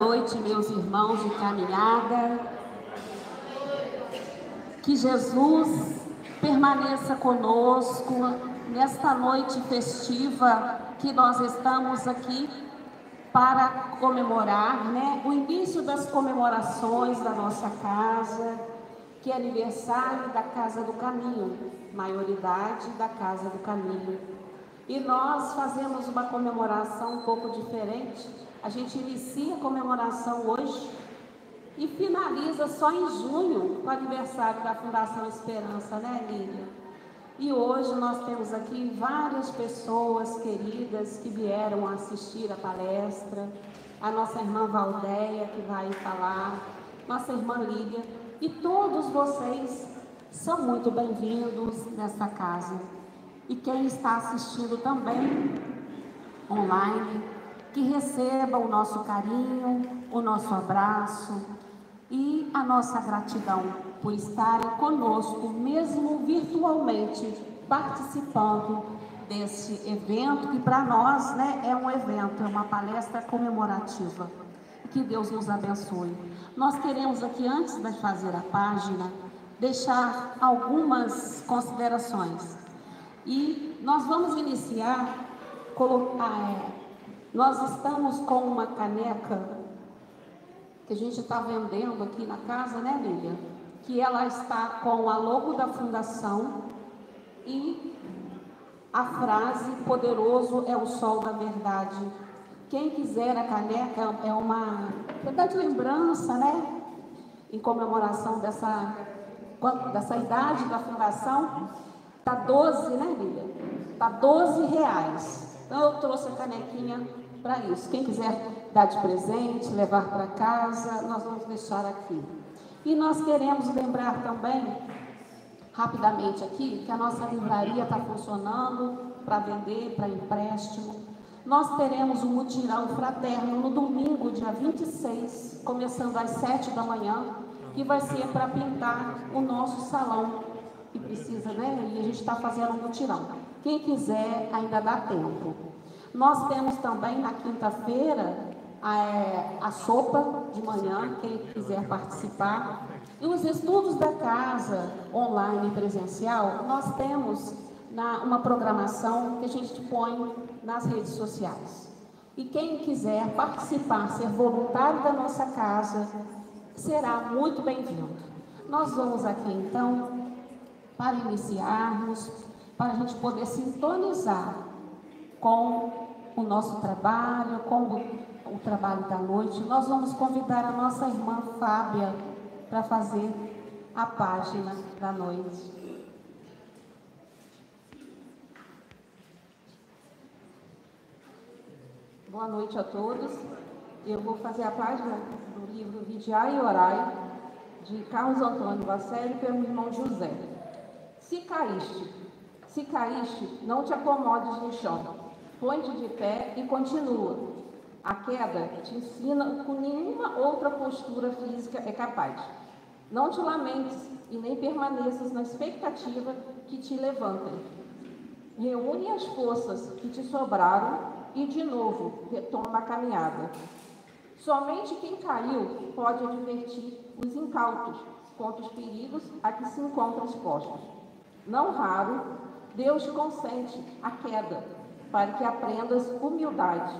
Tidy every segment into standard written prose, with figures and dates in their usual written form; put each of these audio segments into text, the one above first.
Boa noite, meus irmãos de caminhada. Que Jesus permaneça conosco nesta noite festiva que nós estamos aqui para comemorar, o início das comemorações da nossa casa, que é aniversário da Casa do Caminho, maioridade da Casa do Caminho. E nós fazemos uma comemoração um pouco diferente. A gente inicia a comemoração hoje e finaliza só em junho, com o aniversário da Fundação Esperança, né, Lília? E hoje nós temos aqui várias pessoas queridas que vieram assistir a palestra. A nossa irmã Valdeia, que vai falar, nossa irmã Lília, e todos vocês são muito bem-vindos nessa casa. E quem está assistindo também online, que receba o nosso carinho, o nosso abraço e a nossa gratidão por estarem conosco, mesmo virtualmente, participando desse evento, que para nós, é um evento, é uma palestra comemorativa. Que Deus nos abençoe. Nós queremos aqui, antes de fazer a página, deixar algumas considerações. E nós vamos iniciar, nós estamos com uma caneca que a gente está vendendo aqui na casa, né, Lília? Que ela está com a logo da fundação e a frase "Poderoso é o sol da verdade". Quem quiser a caneca, é uma de lembrança, em comemoração dessa idade da fundação. Está 12, né, Lília? Está R$12. Então eu trouxe a canequinha para isso. Quem quiser dar de presente, levar para casa, nós vamos deixar aqui. E nós queremos lembrar também, rapidamente aqui, que a nossa livraria está funcionando para vender, para empréstimo. Nós teremos um mutirão fraterno no domingo, dia 26, começando às 7 da manhã, que vai ser para pintar o nosso salão. Que precisa, E a gente está fazendo um mutirão. Quem quiser, ainda dá tempo. Nós temos também na quinta-feira a sopa de manhã, quem quiser participar. E os estudos da casa, online e presencial, nós temos uma programação que a gente põe nas redes sociais. E quem quiser participar, ser voluntário da nossa casa, será muito bem-vindo. Nós vamos aqui, então, para iniciarmos, para a gente poder sintonizar com o nosso trabalho, com o trabalho da noite. Nós vamos convidar a nossa irmã Fábia para fazer a página da noite. Boa noite a todos. Eu vou fazer a página do livro Vigiai e Orai, de Carlos Antônio Bacelli, pelo irmão José. Se caíste, não te acomodes no chão. Põe-te de pé e continua. A queda te ensina que nenhuma outra postura física é capaz. Não te lamentes e nem permaneças na expectativa que te levantem. Reúne as forças que te sobraram e, de novo, retoma a caminhada. Somente quem caiu pode advertir os incautos contra os perigos a que se encontram expostos. Não raro, Deus consente a queda, para que aprendas humildade.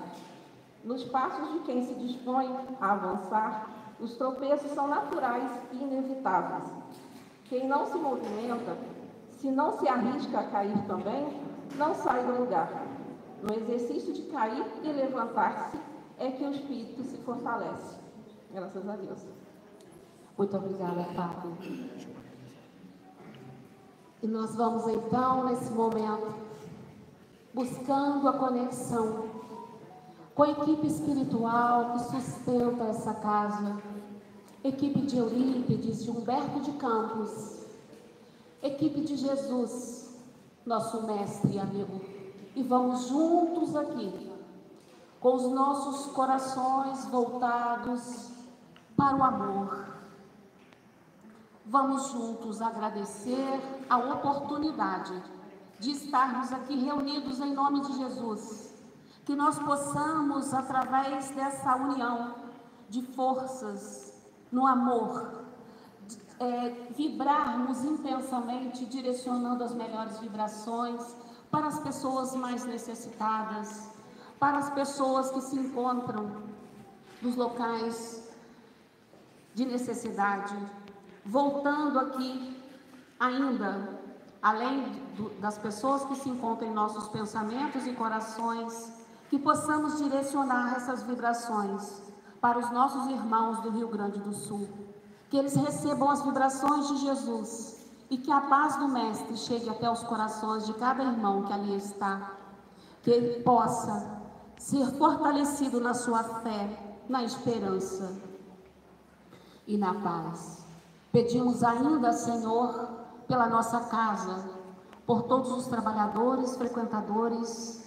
Nos passos de quem se dispõe a avançar, os tropeços são naturais e inevitáveis. Quem não se movimenta, se não se arrisca a cair também, não sai do lugar. No exercício de cair e levantar-se é que o espírito se fortalece. Graças a Deus. Muito obrigada, Fábio. E nós vamos então, nesse momento, buscando a conexão com a equipe espiritual que sustenta essa casa, equipe de Eurípides, de Humberto de Campos, equipe de Jesus, nosso mestre e amigo. E vamos juntos aqui, com os nossos corações voltados para o amor. Vamos juntos agradecer a oportunidade de estarmos aqui reunidos em nome de Jesus. Que nós possamos, através dessa união, de forças no amor, vibrarmos intensamente, direcionando as melhores vibrações para as pessoas mais necessitadas, para as pessoas que se encontram nos locais de necessidade. Voltando aqui ainda, além das pessoas que se encontram em nossos pensamentos e corações, que possamos direcionar essas vibrações para os nossos irmãos do Rio Grande do Sul, que eles recebam as vibrações de Jesus e que a paz do Mestre chegue até os corações de cada irmão que ali está, que ele possa ser fortalecido na sua fé, na esperança e na paz. Pedimos ainda, Senhor, pela nossa casa, por todos os trabalhadores, frequentadores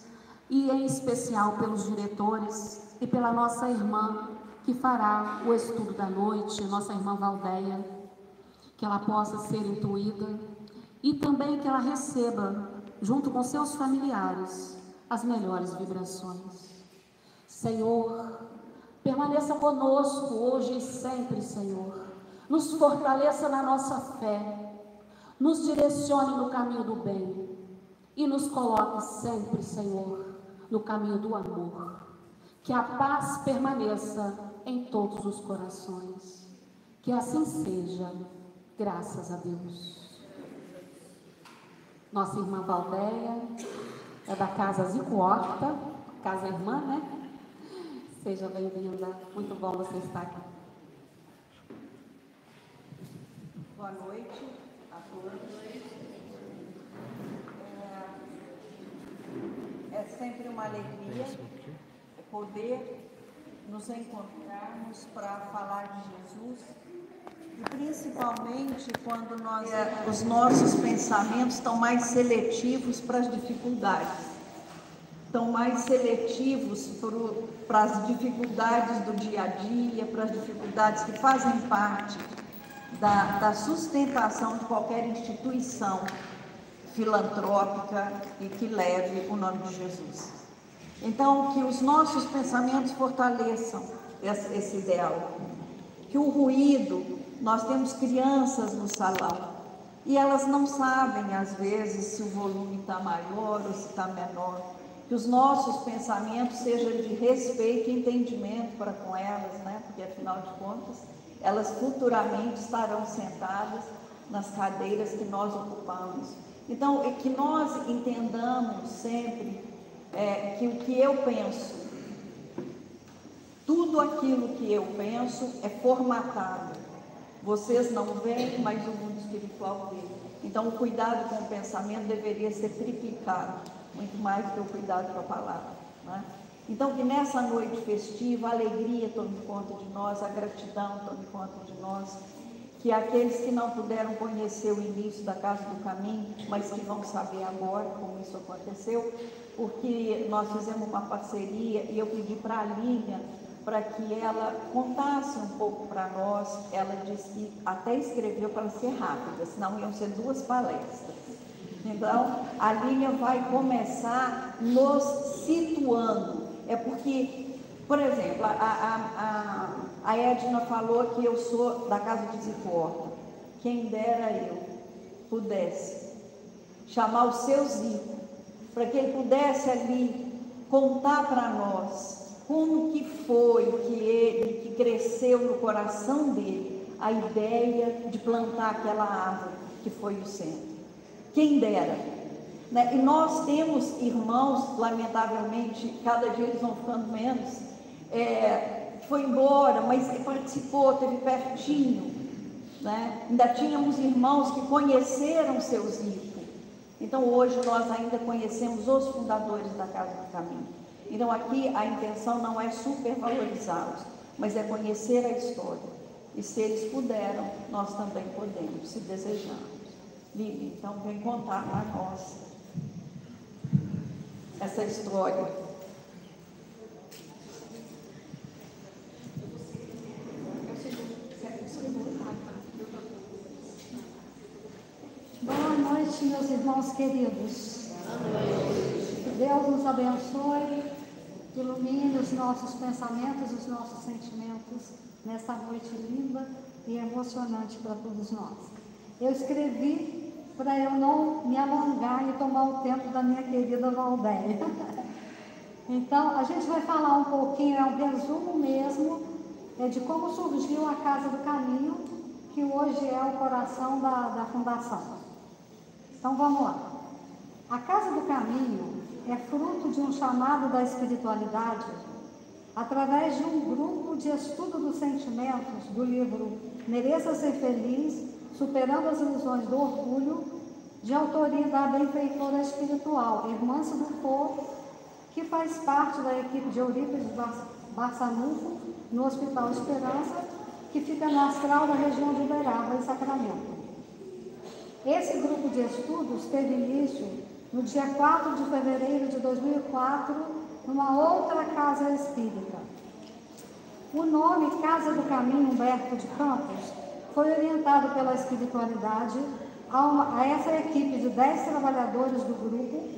e em especial pelos diretores e pela nossa irmã que fará o estudo da noite, nossa irmã Valdeia, que ela possa ser intuída e também que ela receba, junto com seus familiares, as melhores vibrações. Senhor, permaneça conosco hoje e sempre, Senhor. Nos fortaleça na nossa fé, nos direcione no caminho do bem e nos coloque sempre, Senhor, no caminho do amor. Que a paz permaneça em todos os corações. Que assim seja, graças a Deus. Nossa irmã Valdeia é da Casa Zico Horta, casa irmã, né? Seja bem-vinda, muito bom você estar aqui. Boa noite a todos. É sempre uma alegria poder nos encontrarmos para falar de Jesus, e principalmente quando os nossos pensamentos estão mais seletivos para as dificuldades, estão mais seletivos para as dificuldades do dia a dia, para as dificuldades que fazem parte da sustentação de qualquer instituição filantrópica e que leve o nome de Jesus. Então, que os nossos pensamentos fortaleçam esse ideal. Que o ruído, nós temos crianças no salão e elas não sabem, às vezes, se o volume está maior ou se está menor. Que os nossos pensamentos sejam de respeito e entendimento para com elas, né? Porque, afinal de contas, elas futuramente estarão sentadas nas cadeiras que nós ocupamos. Então, é que nós entendamos sempre que o que eu penso, tudo aquilo que eu penso é formatado. Vocês não veem, mas o mundo espiritual vê. Então, o cuidado com o pensamento deveria ser triplicado, muito mais do que o cuidado com a palavra, né? Então, que nessa noite festiva, a alegria tome conta de nós, a gratidão tome conta de nós, que aqueles que não puderam conhecer o início da Casa do Caminho, mas que vão saber agora como isso aconteceu, porque nós fizemos uma parceria e eu pedi para a Línia para que ela contasse um pouco para nós. Ela disse que até escreveu para ser rápida, senão iam ser 2 palestras. Então, a Línia vai começar nos situando. É porque, por exemplo, a Edna falou que eu sou da Casa de Zico Horta. Quem dera eu pudesse chamar o seu Zico, para que ele pudesse ali contar para nós como que foi que cresceu no coração dele a ideia de plantar aquela árvore que foi o centro. Quem dera, né? E nós temos irmãos, lamentavelmente, cada dia eles vão ficando menos, foi embora, mas participou, teve pertinho, né? Ainda tínhamos irmãos que conheceram seu Zico. Então hoje nós ainda conhecemos os fundadores da Casa do Caminho. Então aqui a intenção não é supervalorizá-los, mas é conhecer a história. E se eles puderam, nós também podemos, se desejarmos. Lívia, então vem contar para nós essa história. Boa noite, meus irmãos queridos. Deus nos abençoe ilumine os nossos pensamentos, os nossos sentimentos nessa noite linda e emocionante para todos nós. Eu escrevi para eu não me alongar e tomar o tempo da minha querida Valdéia. Então, a gente vai falar um pouquinho, é um resumo mesmo, de como surgiu a Casa do Caminho, que hoje é o coração da fundação. Então, vamos lá. A Casa do Caminho é fruto de um chamado da espiritualidade através de um grupo de estudo dos sentimentos do livro Mereça Ser Feliz, Superando as Ilusões do Orgulho, de autoria da benfeitora espiritual Irmã Dufour, que faz parte da equipe de Eurípides Barçanufo, no Hospital Esperança, que fica no astral da região de Uberaba, em Sacramento. Esse grupo de estudos teve início no dia 4 de fevereiro de 2004, numa outra casa espírita. O nome Casa do Caminho Humberto de Campos foi orientado pela espiritualidade a essa equipe de 10 trabalhadores do grupo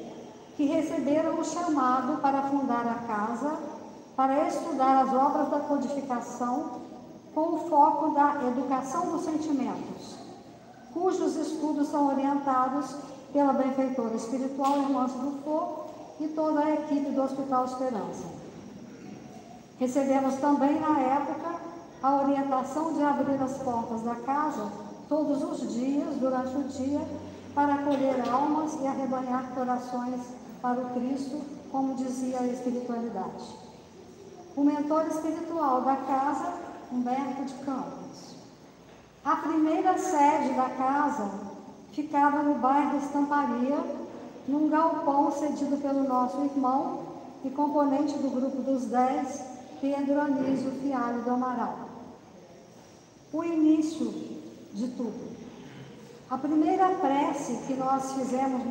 que receberam o chamado para fundar a casa, para estudar as obras da codificação com o foco da educação dos sentimentos, cujos estudos são orientados pela benfeitora espiritual Irmã Dufour e toda a equipe do Hospital Esperança. Recebemos também, na época, a orientação de abrir as portas da casa todos os dias, durante o dia, para acolher almas e arrebanhar corações para o Cristo, como dizia a espiritualidade. O mentor espiritual da casa, Humberto de Campos. A primeira sede da casa ficava no bairro Estamparia, num galpão cedido pelo nosso irmão e componente do grupo dos 10, Pedro Anísio Fialho do Amaral. O início de tudo. A primeira prece que nós fizemos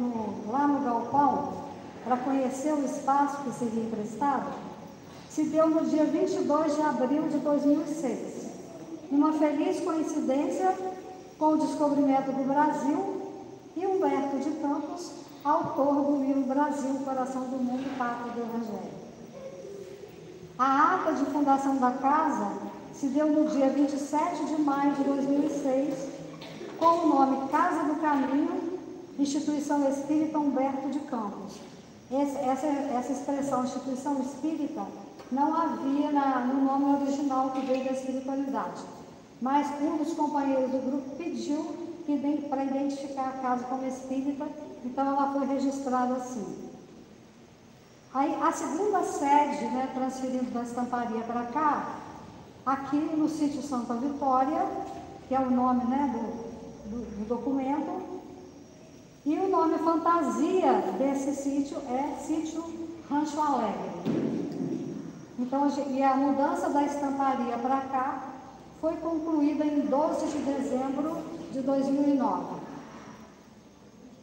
lá no galpão, para conhecer o espaço que seria emprestado, se deu no dia 22 de abril de 2006. Uma feliz coincidência com o descobrimento do Brasil e Humberto de Campos, autor do livro Brasil, Coração do Mundo, Pátria do Evangelho. A ata de fundação da casa se deu no dia 27 de maio de 2006, com o nome Casa do Caminho, Instituição Espírita Humberto de Campos. Essa expressão, instituição espírita, não havia no nome original que veio da espiritualidade, mas um dos companheiros do grupo pediu para identificar a casa como espírita, então ela foi registrada assim. Aí a segunda sede, transferindo da Estamparia para cá, aqui no sítio Santa Vitória, que é o nome do documento, e o nome fantasia desse sítio é Sítio Rancho Alegre. Então, e a mudança da Estamparia para cá foi concluída em 12 de dezembro de 2009.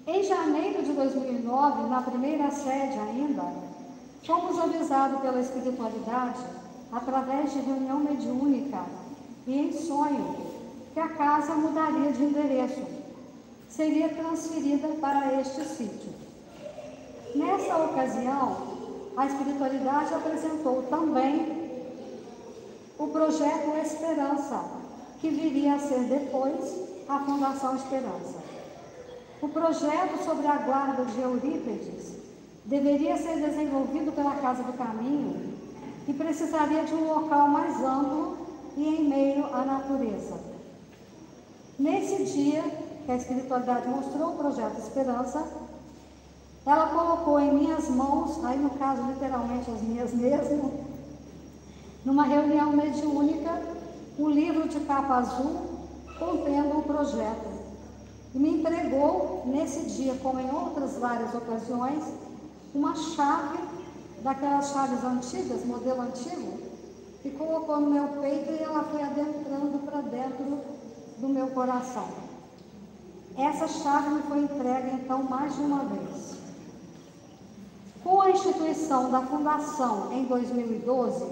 Em janeiro de 2009, na primeira sede ainda, fomos avisados pela espiritualidade, através de reunião mediúnica e em sonho, que a casa mudaria de endereço, seria transferida para este sítio. Nessa ocasião, a espiritualidade apresentou também o projeto Esperança, que viria a ser depois a Fundação Esperança. O projeto sobre a guarda de Eurípides deveria ser desenvolvido pela Casa do Caminho e precisaria de um local mais amplo e em meio à natureza. Nesse dia que a espiritualidade mostrou o projeto Esperança, ela colocou em minhas mãos, aí no caso literalmente as minhas mesmo, numa reunião mediúnica, um livro de capa azul contendo o projeto. E me entregou nesse dia, como em outras várias ocasiões, uma chave, daquelas chaves antigas, modelo antigo, e colocou no meu peito e ela foi adentrando para dentro do meu coração. Essa chave me foi entregue então mais de uma vez. Com a instituição da Fundação em 2012,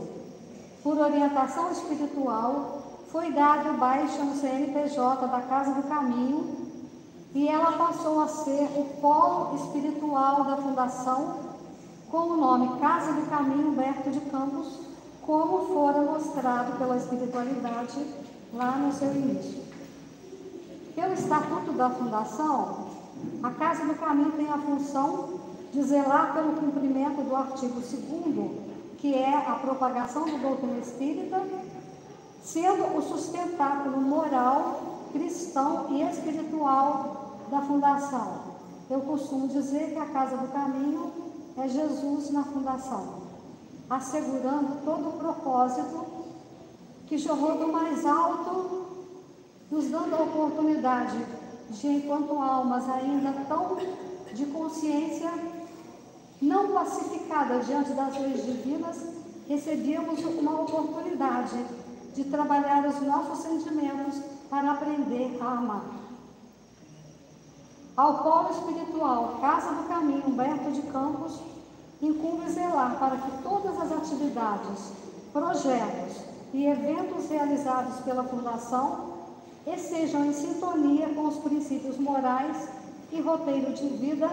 por orientação espiritual, foi dado baixa no CNPJ da Casa do Caminho e ela passou a ser o polo espiritual da Fundação, com o nome Casa do Caminho Humberto de Campos, como fora mostrado pela espiritualidade lá no seu início. Pelo Estatuto da Fundação, a Casa do Caminho tem a função de zelar pelo cumprimento do artigo 2º, que é a propagação da doutrina espírita, sendo o sustentáculo moral, cristão e espiritual da Fundação. Eu costumo dizer que a Casa do Caminho é Jesus na Fundação, assegurando todo o propósito que jorrou do mais alto, nos dando a oportunidade de, enquanto almas ainda tão de consciência não pacificada diante das leis divinas, recebíamos uma oportunidade de trabalhar os nossos sentimentos para aprender a amar. Ao polo espiritual Casa do Caminho Humberto de Campos, incumbe zelar para que todas as atividades, projetos e eventos realizados pela Fundação estejam em sintonia com os princípios morais e roteiro de vida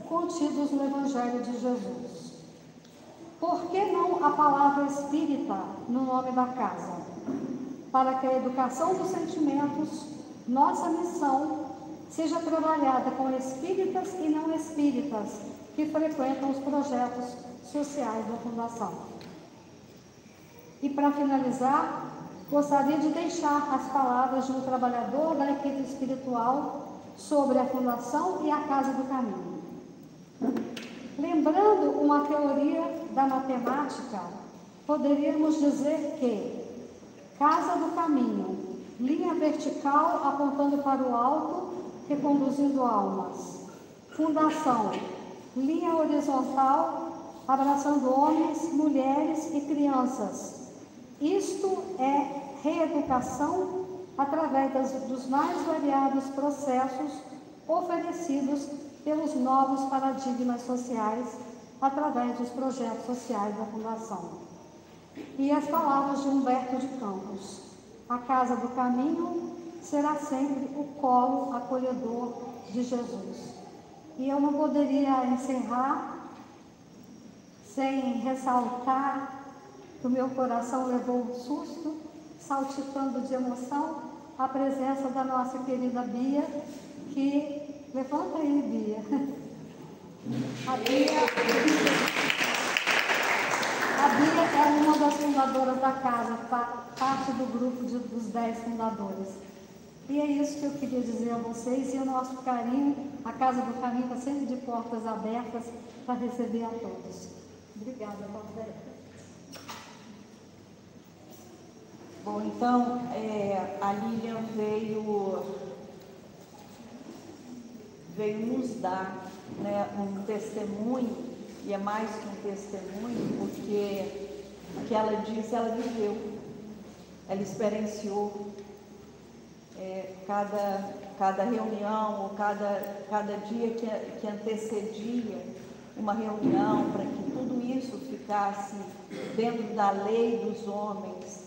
contidos no Evangelho de Jesus. Por que não a palavra espírita no nome da casa? Para que a educação dos sentimentos, nossa missão, seja trabalhada com espíritas e não espíritas que frequentam os projetos sociais da Fundação. E para finalizar, gostaria de deixar as palavras de um trabalhador da equipe espiritual sobre a Fundação e a Casa do Caminho. Lembrando uma teoria da matemática, poderíamos dizer que Casa do Caminho, linha vertical apontando para o alto, reconduzindo almas. Fundação, linha horizontal, abraçando homens, mulheres e crianças. Isto é reeducação através dos mais variados processos oferecidos pelos novos paradigmas sociais através dos projetos sociais da Fundação. E as palavras de Humberto de Campos: a Casa do Caminho será sempre o colo acolhedor de Jesus. E eu não poderia encerrar sem ressaltar que o meu coração levou um susto, saltitando de emoção, a presença da nossa querida Bia, que... Levanta aí, Bia. A Bia é uma das fundadoras da casa, parte do grupo dos 10 fundadores. E é isso que eu queria dizer a vocês, e o nosso carinho, a Casa do Caminho está sempre de portas abertas para receber a todos. Obrigada, Roberta. Bom, então, a Lilian veio nos dar, né, um testemunho, e é mais que um testemunho, porque o que ela disse, ela viveu, ela experienciou. Cada reunião, ou cada dia que antecedia uma reunião, para que tudo isso ficasse dentro da lei dos homens,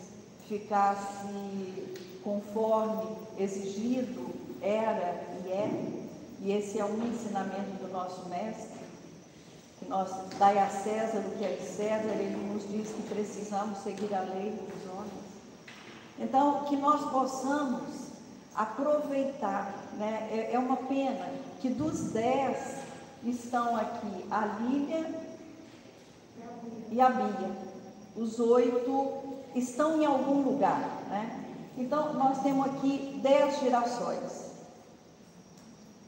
ficasse conforme exigido, era e é. E esse é um ensinamento do nosso mestre, que nós dai a César o que é de César. Ele nos diz que precisamos seguir a lei dos homens. Então, que nós possamos aproveitar, né? É uma pena que dos 10 estão aqui a Lília e a Bia. Os 8 estão em algum lugar, né? Então, nós temos aqui 10 girassóis,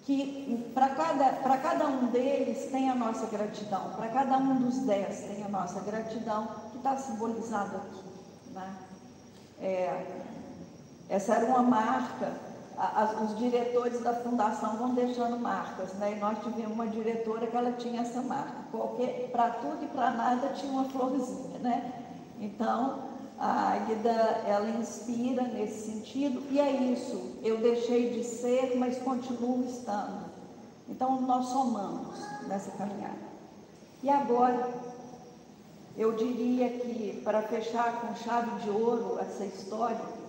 que para cada um deles tem a nossa gratidão, para cada um dos 10 tem a nossa gratidão, que está simbolizado aqui, né? Essa era uma marca. Os diretores da Fundação vão deixando marcas, né? E nós tivemos uma diretora que ela tinha essa marca, para tudo e para nada tinha uma florzinha, né? Então, a Águida, ela inspira nesse sentido, e é isso, eu deixei de ser, mas continuo estando. Então, nós somamos nessa caminhada. E agora, eu diria que, para fechar com chave de ouro essa história,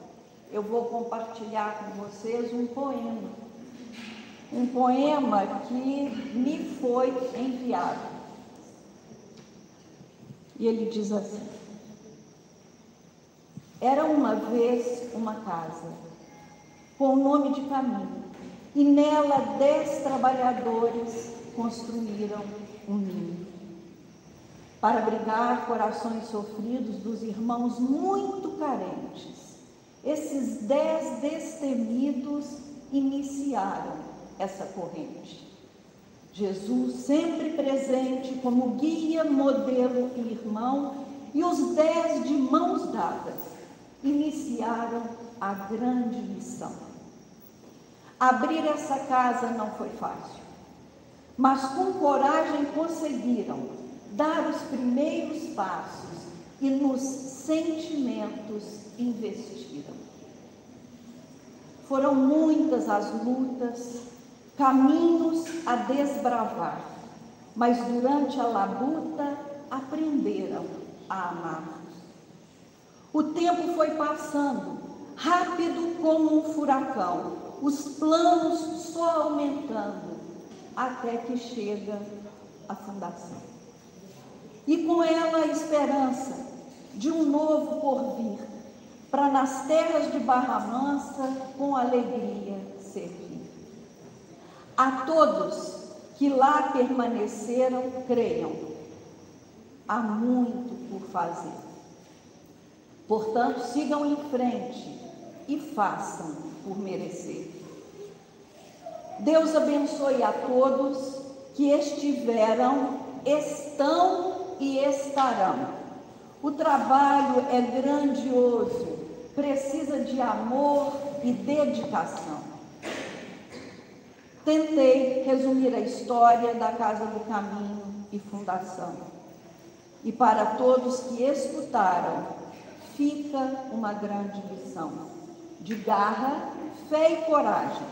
eu vou compartilhar com vocês um poema. Um poema que me foi enviado. E ele diz assim: era uma vez uma casa, com o nome de Caminho, e nela 10 trabalhadores construíram um ninho, para abrigar corações sofridos dos irmãos muito carentes. Esses 10 destemidos iniciaram essa corrente. Jesus, sempre presente como guia, modelo e irmão, e os 10 de mãos dadas, iniciaram a grande missão. Abrir essa casa não foi fácil, mas com coragem conseguiram dar os primeiros passos e nos sentimentos investiram. Foram muitas as lutas, caminhos a desbravar, mas durante a labuta aprenderam a amar. O tempo foi passando, rápido como um furacão, os planos só aumentando, até que chega a fundação. E com ela a esperança de um novo porvir, para nas terras de Barra Mansa, com alegria, servir. A todos que lá permaneceram, creiam, há muito por fazer. Portanto, sigam em frente e façam por merecer. Deus abençoe a todos que estiveram, estão e estarão. O trabalho é grandioso, precisa de amor e dedicação. Tentei resumir a história da Casa do Caminho e Fundação. E para todos que escutaram, fica uma grande lição de garra, fé e coragem,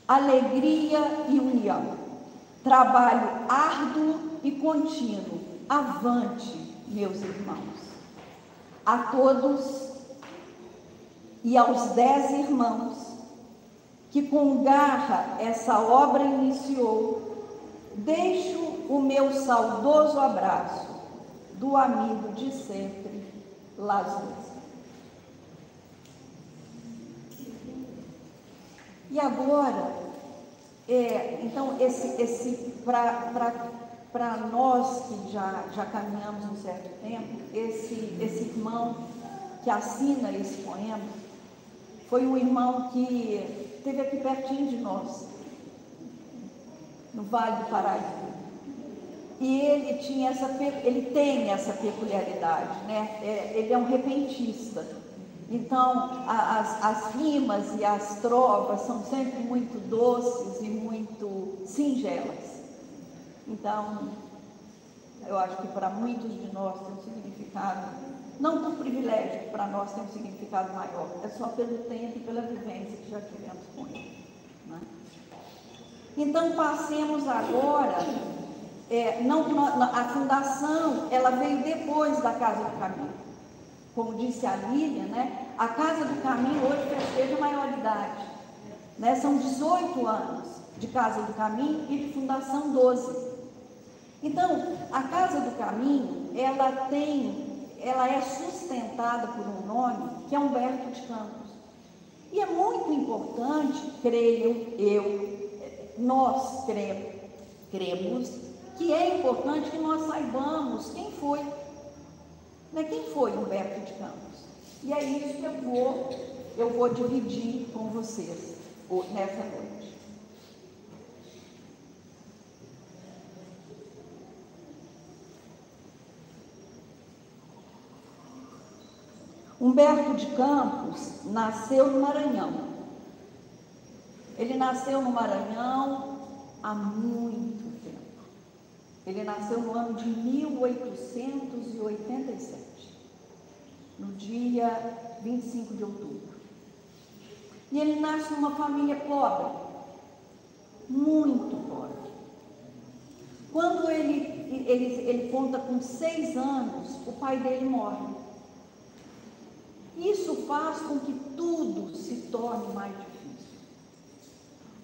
alegria e união, trabalho árduo e contínuo. Avante, meus irmãos. A todos e aos 10 irmãos que com garra essa obra iniciou, deixo o meu saudoso abraço do amigo de sempre, Lázaro. E agora, então, para nós que já caminhamos um certo tempo, esse irmão que assina esse poema foi um irmão que esteve aqui pertinho de nós, no Vale do Paraíba. E ele tem essa peculiaridade, né? Ele é um repentista. Então, as rimas e as trovas são sempre muito doces e muito singelas. Então, eu acho que para muitos de nós tem um significado, não por privilégio, que para nós tem um significado maior, é só pelo tempo e pela vivência que já tivemos com ele, né? Então, passemos agora, a fundação, ela veio depois da Casa do Caminho. Como disse a Lília, né? A Casa do Caminho hoje festeja a maioridade, né? São 18 anos de Casa do Caminho e de fundação 12. Então, a Casa do Caminho, ela é sustentada por um nome que é Humberto de Campos. E é muito importante, nós cremos que é importante que nós saibamos quem foi, né? Quem foi Humberto de Campos. E é isso que eu vou dividir com vocês nessa noite. Humberto de Campos nasceu no Maranhão. Ele nasceu no Maranhão há muito tempo. Ele nasceu no ano de 1887, no dia 25 de outubro. E ele nasce numa família pobre, muito pobre. Quando ele conta com 6 anos, o pai dele morre. Isso faz com que tudo se torne mais difícil.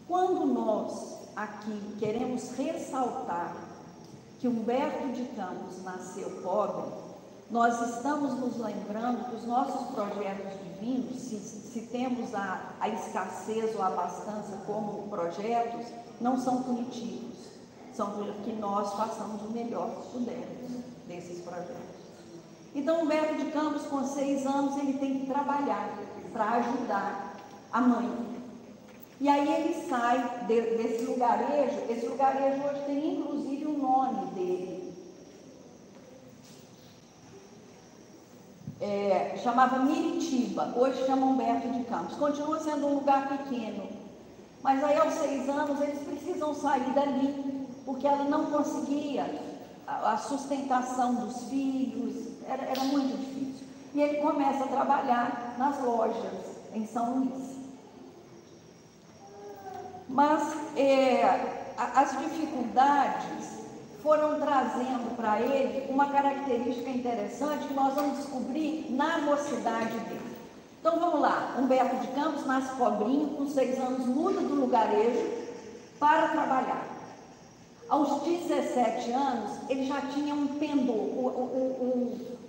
Quando nós aqui queremos ressaltar que Humberto de Campos nasceu pobre, nós estamos nos lembrando que os nossos projetos divinos, se temos a escassez ou a abastança como projetos, não são punitivos, são que nós façamos o melhor que pudermos desses projetos. Então, Humberto de Campos, com 6 anos, ele tem que trabalhar para ajudar a mãe. E aí ele sai desse lugarejo. Esse lugarejo hoje tem inclusive o nome dele. Chamava Miritiba, hoje chama Humberto de Campos. Continua sendo um lugar pequeno, mas aí aos 6 anos eles precisam sair dali, porque ela não conseguia a sustentação dos filhos, era muito difícil. E ele começa a trabalhar nas lojas em São Luís. Mas as dificuldades foram trazendo para ele uma característica interessante que nós vamos descobrir na mocidade dele. Então vamos lá, Humberto de Campos nasce pobrinho, com 6 anos muda do lugarejo para trabalhar. Aos 17 anos, ele já tinha um pendor,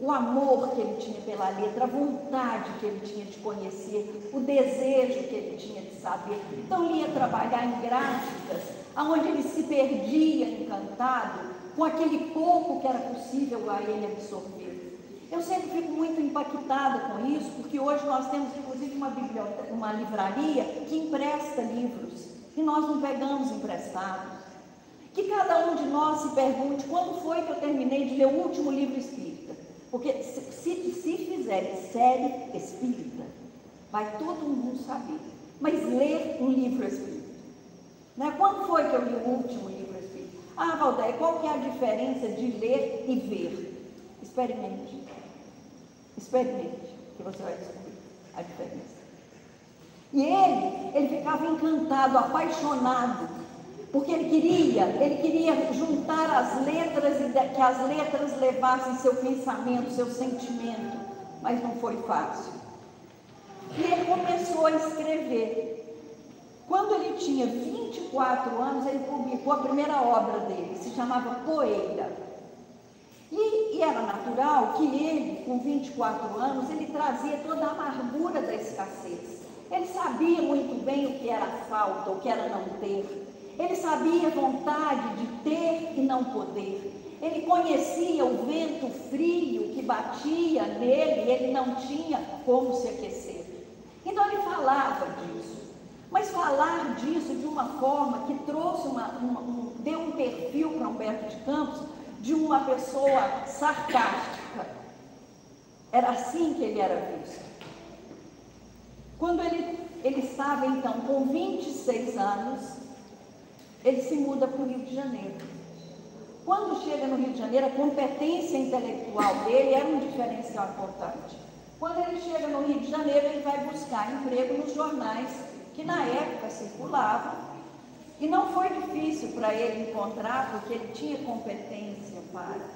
o amor que ele tinha pela letra, a vontade que ele tinha de conhecer, o desejo que ele tinha de saber. Então, ele ia trabalhar em gráficas, onde ele se perdia encantado com aquele pouco que era possível a ele absorver. Eu sempre fico muito impactada com isso, porque hoje nós temos, inclusive, uma livraria que empresta livros, e nós não pegamos emprestados. Que cada um de nós se pergunte quando foi que eu terminei de ler o último livro espírita. Porque se fizerem série espírita, vai todo mundo saber. Mas ler um livro espírita. Né? Quando foi que eu li o último livro espírita? Ah, Valdeia, qual que é a diferença de ler e ver? Experimente. Experimente, que você vai descobrir a diferença. E ele ficava encantado, apaixonado, porque ele queria juntar as letras e que as letras levassem seu pensamento, seu sentimento, mas não foi fácil. E ele começou a escrever. Quando ele tinha 24 anos, ele publicou a primeira obra dele, se chamava Poeira. E era natural que ele, com 24 anos, ele trazia toda a amargura da escassez. Ele sabia muito bem o que era falta, o que era não ter. Ele sabia a vontade de ter e não poder. Ele conhecia o vento frio que batia nele e ele não tinha como se aquecer. Então ele falava disso. Mas falar disso de uma forma que trouxe deu um perfil para Humberto de Campos de uma pessoa sarcástica. Era assim que ele era visto. Quando ele estava então com 26 anos, ele se muda para o Rio de Janeiro. Quando chega no Rio de Janeiro, a competência intelectual dele era um diferencial importante. Quando ele chega no Rio de Janeiro, ele vai buscar emprego nos jornais que na época circulavam. E não foi difícil para ele encontrar, porque ele tinha competência para.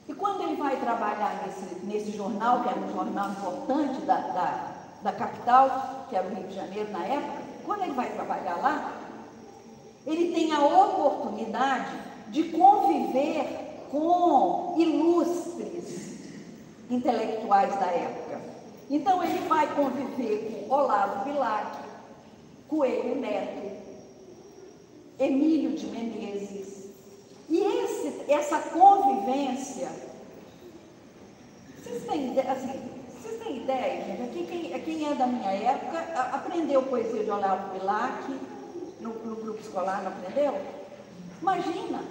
E quando ele vai trabalhar nesse jornal, que era um jornal importante da capital, que era o Rio de Janeiro na época, quando ele vai trabalhar lá, ele tem a oportunidade de conviver com ilustres intelectuais da época. Então ele vai conviver com Olavo Bilac, Coelho Neto, Emílio de Menezes. E essa convivência, vocês têm ideia, gente? Quem é da minha época aprendeu poesia de Olavo Bilac no grupo escolar, não aprendeu? Imagina,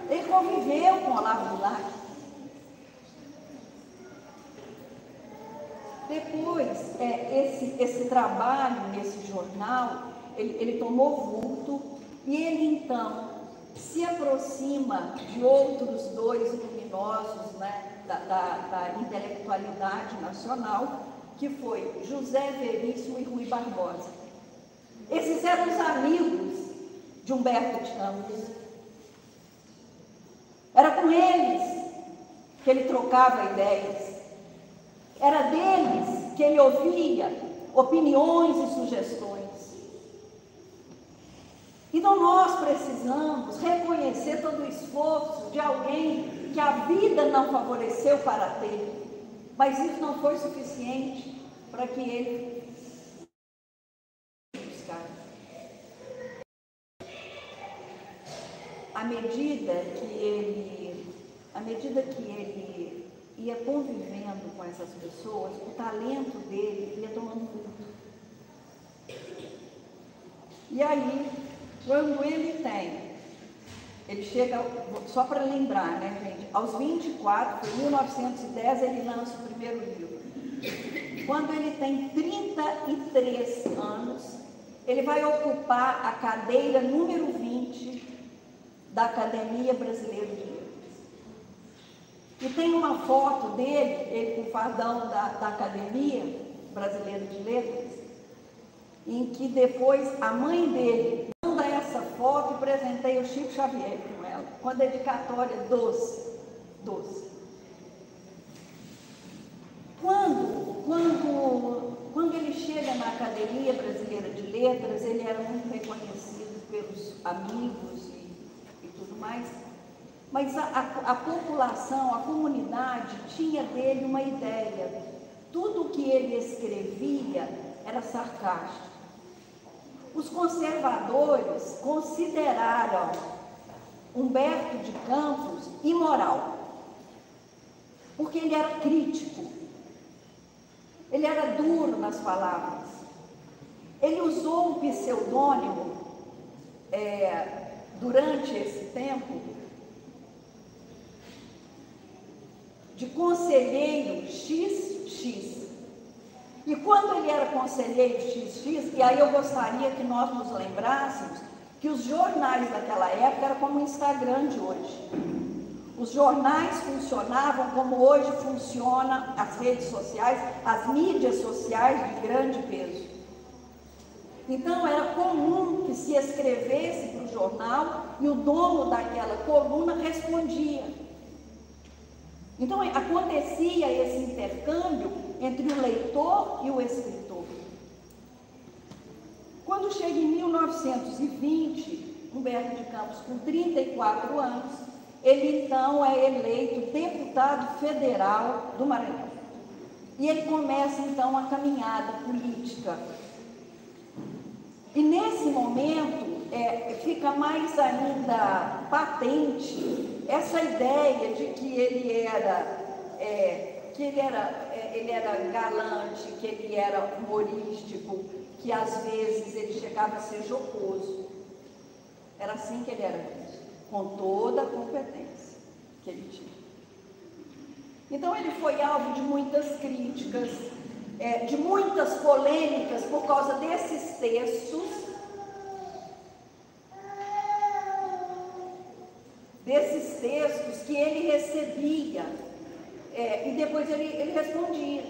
ele conviveu com Olavo Bilac. Depois, esse trabalho nesse jornal, ele tomou vulto e ele então se aproxima de outros dois luminosos, né, da intelectualidade nacional, que foi José Veríssimo e Rui Barbosa. Esses eram os amigos de Humberto de Campos. Era com eles que ele trocava ideias. Era deles que ele ouvia opiniões e sugestões. Então nós precisamos reconhecer todo o esforço de alguém que a vida não favoreceu para ter, mas isso não foi suficiente para que ele buscasse. À medida que ele ia convivendo com essas pessoas, o talento dele ia tomando fruto. E aí, quando ele chega, só para lembrar, né, gente, aos 24, em 1910, ele lança o primeiro livro. Quando ele tem 33 anos, ele vai ocupar a cadeira número 20 da Academia Brasileira de Letras. E tem uma foto dele, ele com o fardão da Academia Brasileira de Letras, em que depois a mãe dele manda essa foto e presenteia o Chico Xavier com ela, com a dedicatória doce. Quando ele chega na Academia Brasileira de Letras, ele era muito reconhecido pelos amigos e tudo mais, mas a população, a comunidade tinha dele uma ideia. Tudo o que ele escrevia era sarcástico. Os conservadores consideraram Humberto de Campos imoral, porque ele era crítico, ele era duro nas palavras. Ele usou um pseudônimo durante esse tempo de conselheiro XX. E quando ele era conselheiro XX, e aí eu gostaria que nós nos lembrássemos que os jornais daquela época eram como o Instagram de hoje. Os jornais funcionavam como hoje funcionam as redes sociais, as mídias sociais de grande peso. Então era comum que se escrevesse para o jornal e o dono daquela coluna respondia. Então acontecia esse intercâmbio entre o leitor e o escritor. Quando chega em 1920, Humberto de Campos, com 34 anos, ele então é eleito deputado federal do Maranhão. E ele começa então a caminhada política. E nesse momento fica mais ainda patente essa ideia de que ele era galante, que ele era humorístico, que às vezes ele chegava a ser jocoso. Era assim que ele era visto, com toda a competência que ele tinha. Então ele foi alvo de muitas críticas, de muitas polêmicas por causa desses textos, que ele recebia, e depois ele respondia.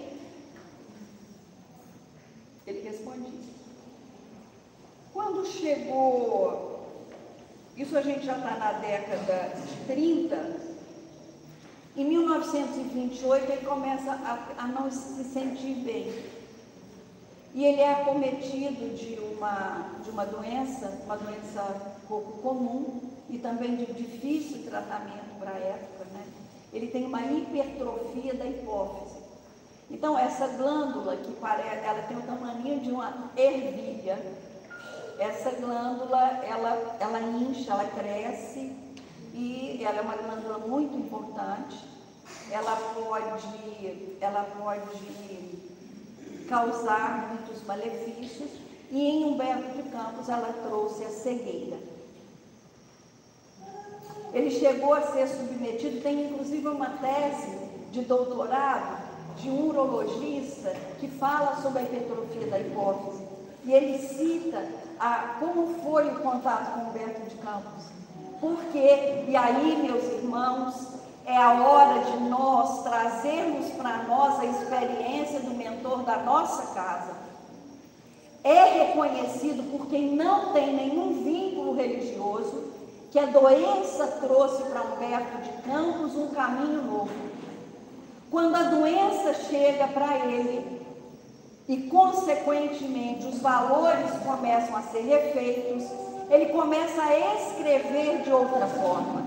Quando chegou, isso a gente já está na década de 30, em 1928 ele começa a não se sentir bem. E ele é acometido de uma doença pouco comum e também de difícil tratamento para a época, né? Ele tem uma hipertrofia da hipófise. Então, essa glândula, que ela tem o tamanho de uma ervilha, essa glândula, ela incha, ela cresce, e ela é uma glândula muito importante. Ela pode causar muitos malefícios, e em Humberto de Campos ela trouxe a cegueira. Ele chegou a ser submetido, tem inclusive uma tese de doutorado de um urologista que fala sobre a hipertrofia da hipófise, e ele cita como foi o contato com Humberto de Campos. Porque, e aí, meus irmãos, é a hora de nós trazermos para nós a experiência do mentor da nossa casa. É reconhecido por quem não tem nenhum vínculo religioso que a doença trouxe para Humberto de Campos um caminho novo. Quando a doença chega para ele, e, consequentemente, os valores começam a ser refeitos, ele começa a escrever de outra forma.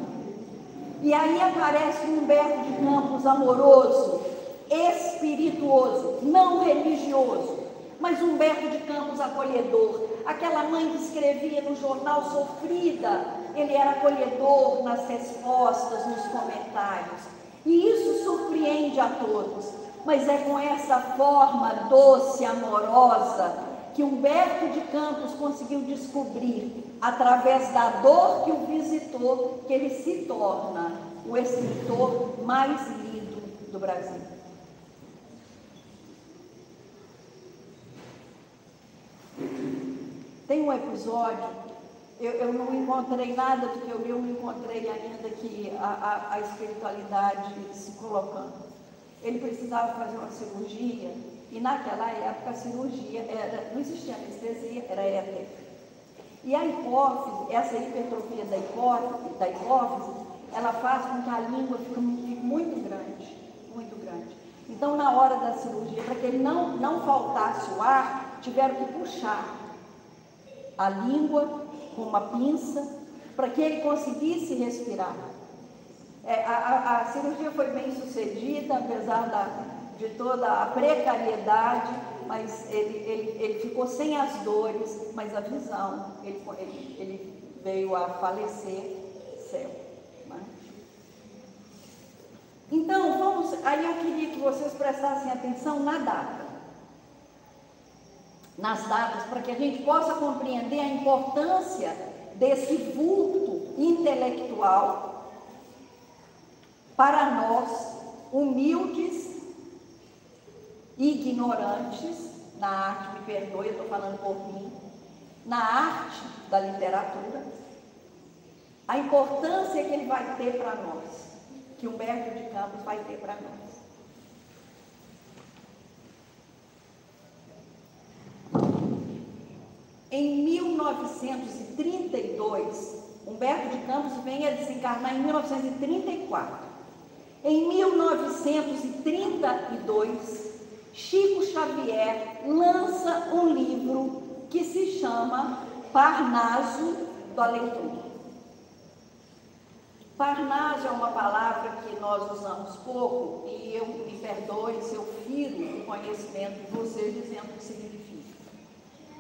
E aí aparece um Humberto de Campos amoroso, espirituoso, não religioso, mas Humberto de Campos acolhedor. Aquela mãe que escrevia no jornal sofrida, ele era acolhedor nas respostas, nos comentários. E isso surpreende a todos. Mas é com essa forma doce, amorosa, que Humberto de Campos conseguiu descobrir, através da dor que o visitou, que ele se torna o escritor mais lido do Brasil. Tem um episódio, eu não encontrei nada do que eu li, eu não encontrei ainda que a espiritualidade se colocando. Ele precisava fazer uma cirurgia, e naquela época a cirurgia não existia anestesia, era éter. E a hipófise, essa hipertrofia da hipófise, ela faz com que a língua fique muito grande, muito grande. Então, na hora da cirurgia, para que ele não faltasse o ar, tiveram que puxar a língua com uma pinça, para que ele conseguisse respirar. A cirurgia foi bem sucedida, apesar de toda a precariedade, mas ele ficou sem as dores, mas a visão, ele veio a falecer cego. Né? Então, aí eu queria que vocês prestassem atenção na data. Nas datas, para que a gente possa compreender a importância desse vulto intelectual para nós, humildes e ignorantes na arte, me perdoe, eu estou falando por mim, na arte da literatura, a importância que ele vai ter para nós, que Humberto de Campos vai ter para nós. Em 1932, Humberto de Campos vem a desencarnar em 1934. Em 1932, Chico Xavier lança um livro que se chama Parnaso do Além-Túmulo. Parnaso é uma palavra que nós usamos pouco, e eu me perdoe se eu firo o conhecimento de vocês dizendo o que significa.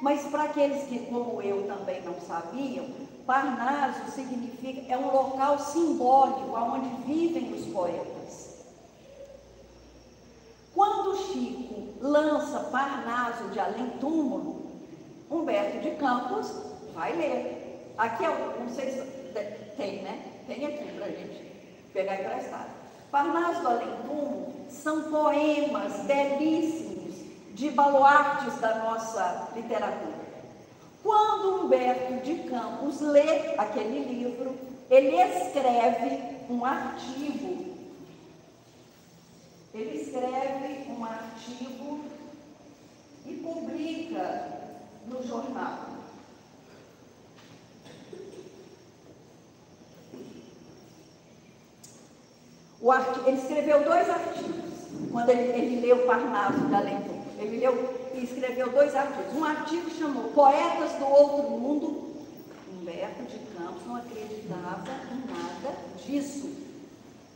Mas para aqueles que, como eu, também não sabiam, Parnaso significa, é um local simbólico onde vivem os poetas. Quando Chico lança Parnaso de Além-Túmulo, Humberto de Campos vai ler. Aqui, não sei se tem, né? Tem aqui para a gente pegar emprestado. Parnaso do Além-Túmulo são poemas belíssimos de baluartes da nossa literatura. Quando Humberto de Campos lê aquele livro, ele escreve um artigo. Ele escreve um artigo e publica no jornal. Ele escreveu 2 artigos, quando ele leu Parnaso de Além-Túmulo. Ele leu e escreveu 2 artigos. Um artigo chamou Poetas do Outro Mundo. Humberto de Campos não acreditava em nada disso.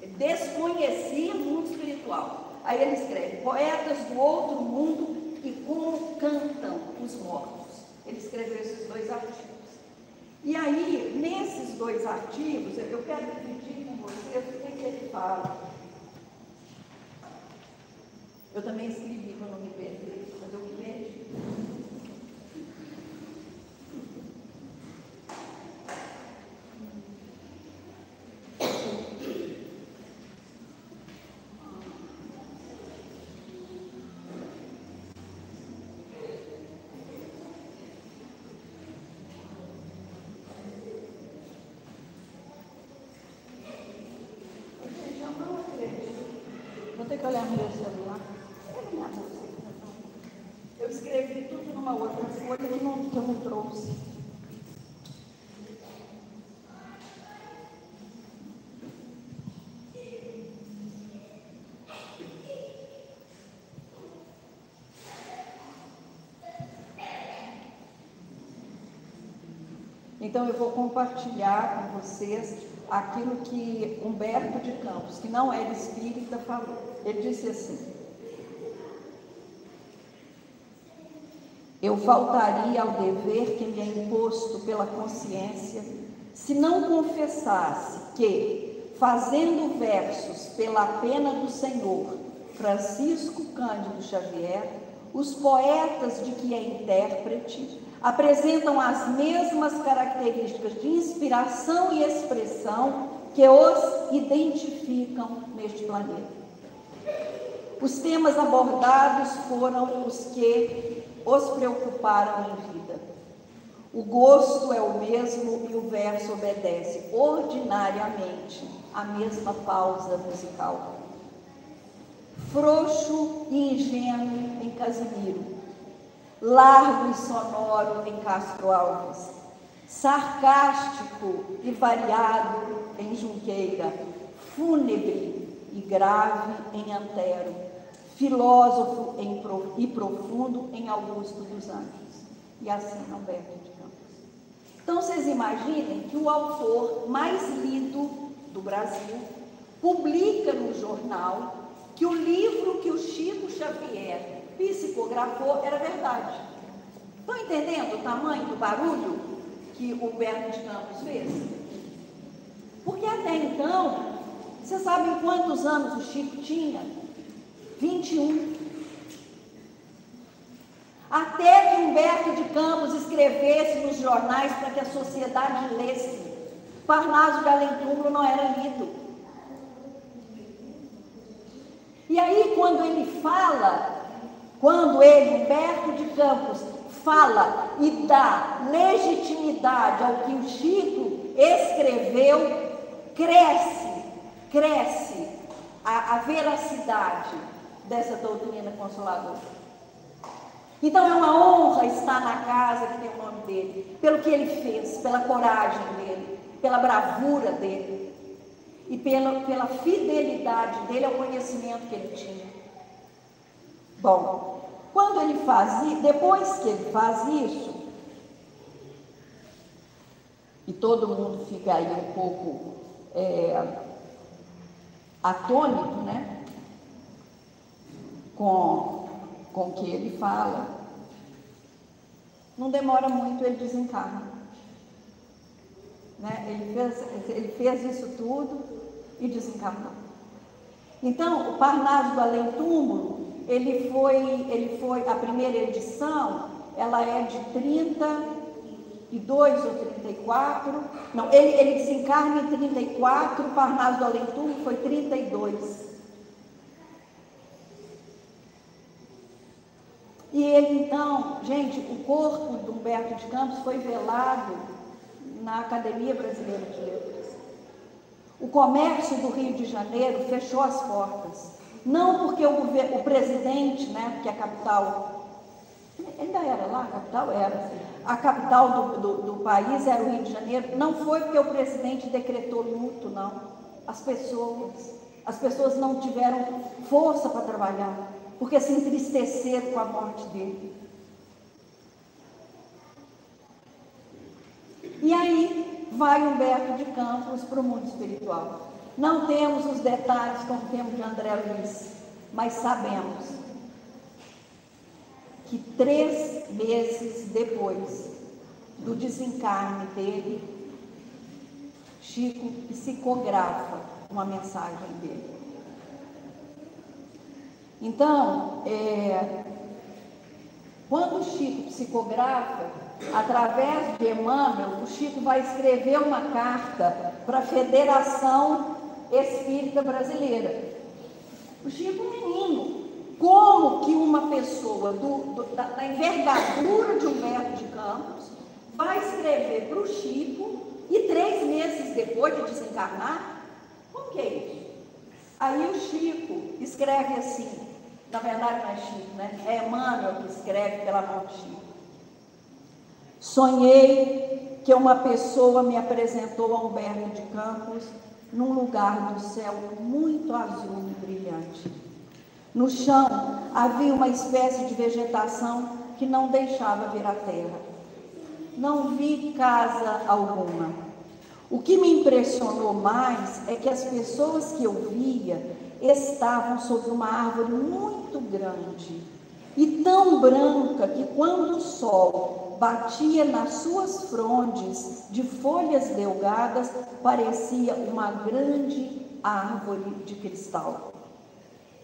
Ele desconhecia o mundo espiritual. Aí ele escreve Poetas do Outro Mundo e Como Cantam os Mortos. Ele escreveu esses 2 artigos. E aí, nesses 2 artigos, eu quero dividir com vocês o que ele fala. Eu também escrevi para não me perder, mas eu me perdi. Eu não acredito. Vou ter que olhar no meu celular. Eu escrevi tudo numa outra folha que eu não trouxe. Então eu vou compartilhar com vocês aquilo que Humberto de Campos, que não era espírita, falou. Ele disse assim: eu faltaria ao dever que me é imposto pela consciência se não confessasse que, fazendo versos pela pena do Senhor Francisco Cândido Xavier, os poetas de que é intérprete apresentam as mesmas características de inspiração e expressão que os identificam neste planeta. Os temas abordados foram os que os preocuparam em vida. O gosto é o mesmo e o verso obedece ordinariamente a mesma pausa musical. Frouxo e ingênuo em Casimiro, largo e sonoro em Castro Alves, sarcástico e variado em Junqueira, fúnebre e grave em Antero, filósofo e profundo em Augusto dos Anjos, e assim Humberto de Campos. Então vocês imaginem que o autor mais lido do Brasil publica no jornal que o livro que o Chico Xavier psicografou era verdade. Estão entendendo o tamanho do barulho que o Humberto de Campos fez? Porque até então, vocês sabem quantos anos o Chico tinha? 21. Até que Humberto de Campos escrevesse nos jornais para que a sociedade lesse. Parnaso de Além Túmulo não era lido. E aí, quando ele, Humberto de Campos, fala e dá legitimidade ao que o Chico escreveu, cresce a veracidade dessa doutrina consoladora. Então é uma honra estar na casa que tem o nome dele, pelo que ele fez, pela coragem dele, pela bravura dele e pela fidelidade dele ao conhecimento que ele tinha. Bom, depois que ele faz isso, e todo mundo fica aí um pouco atônito, né, com o que ele fala, não demora muito, ele desencarna. Né? Ele fez isso tudo e desencarnou. Então, o Parnaso do Além Túmulo, ele foi, a primeira edição, ela é de 32 ou 34, não, ele desencarna em 34, o Parnaso do Além Túmulo foi 32. E ele então, gente, o corpo do Humberto de Campos foi velado na Academia Brasileira de Letras. O comércio do Rio de Janeiro fechou as portas. Não porque o presidente, né, que é a capital, ainda era lá, a capital era, a capital do país era o Rio de Janeiro, não foi porque o presidente decretou luto, não. As pessoas não tiveram força para trabalhar, porque se entristeceram com a morte dele. E aí vai Humberto de Campos para o mundo espiritual. Não temos os detalhes como temos de André Luiz, mas sabemos que 3 meses depois do desencarne dele, Chico psicografa uma mensagem dele. Então, quando o Chico psicografa, através de Emmanuel, o Chico vai escrever uma carta para a Federação Espírita Brasileira. O Chico, menino, como que uma pessoa da envergadura de Humberto de Campos vai escrever para o Chico e 3 meses depois de desencarnar? Como que é isso? Aí o Chico escreve assim, na verdade não é Chico, né? É Emmanuel que escreve pela mão de Chico. Sonhei que uma pessoa me apresentou a Humberto de Campos num lugar do céu muito azul e brilhante. No chão havia uma espécie de vegetação que não deixava ver a terra. não vi casa alguma. O que me impressionou mais é que as pessoas que eu via estavam sob uma árvore muito grande e tão branca que quando o sol batia nas suas frondes de folhas delgadas, parecia uma grande árvore de cristal.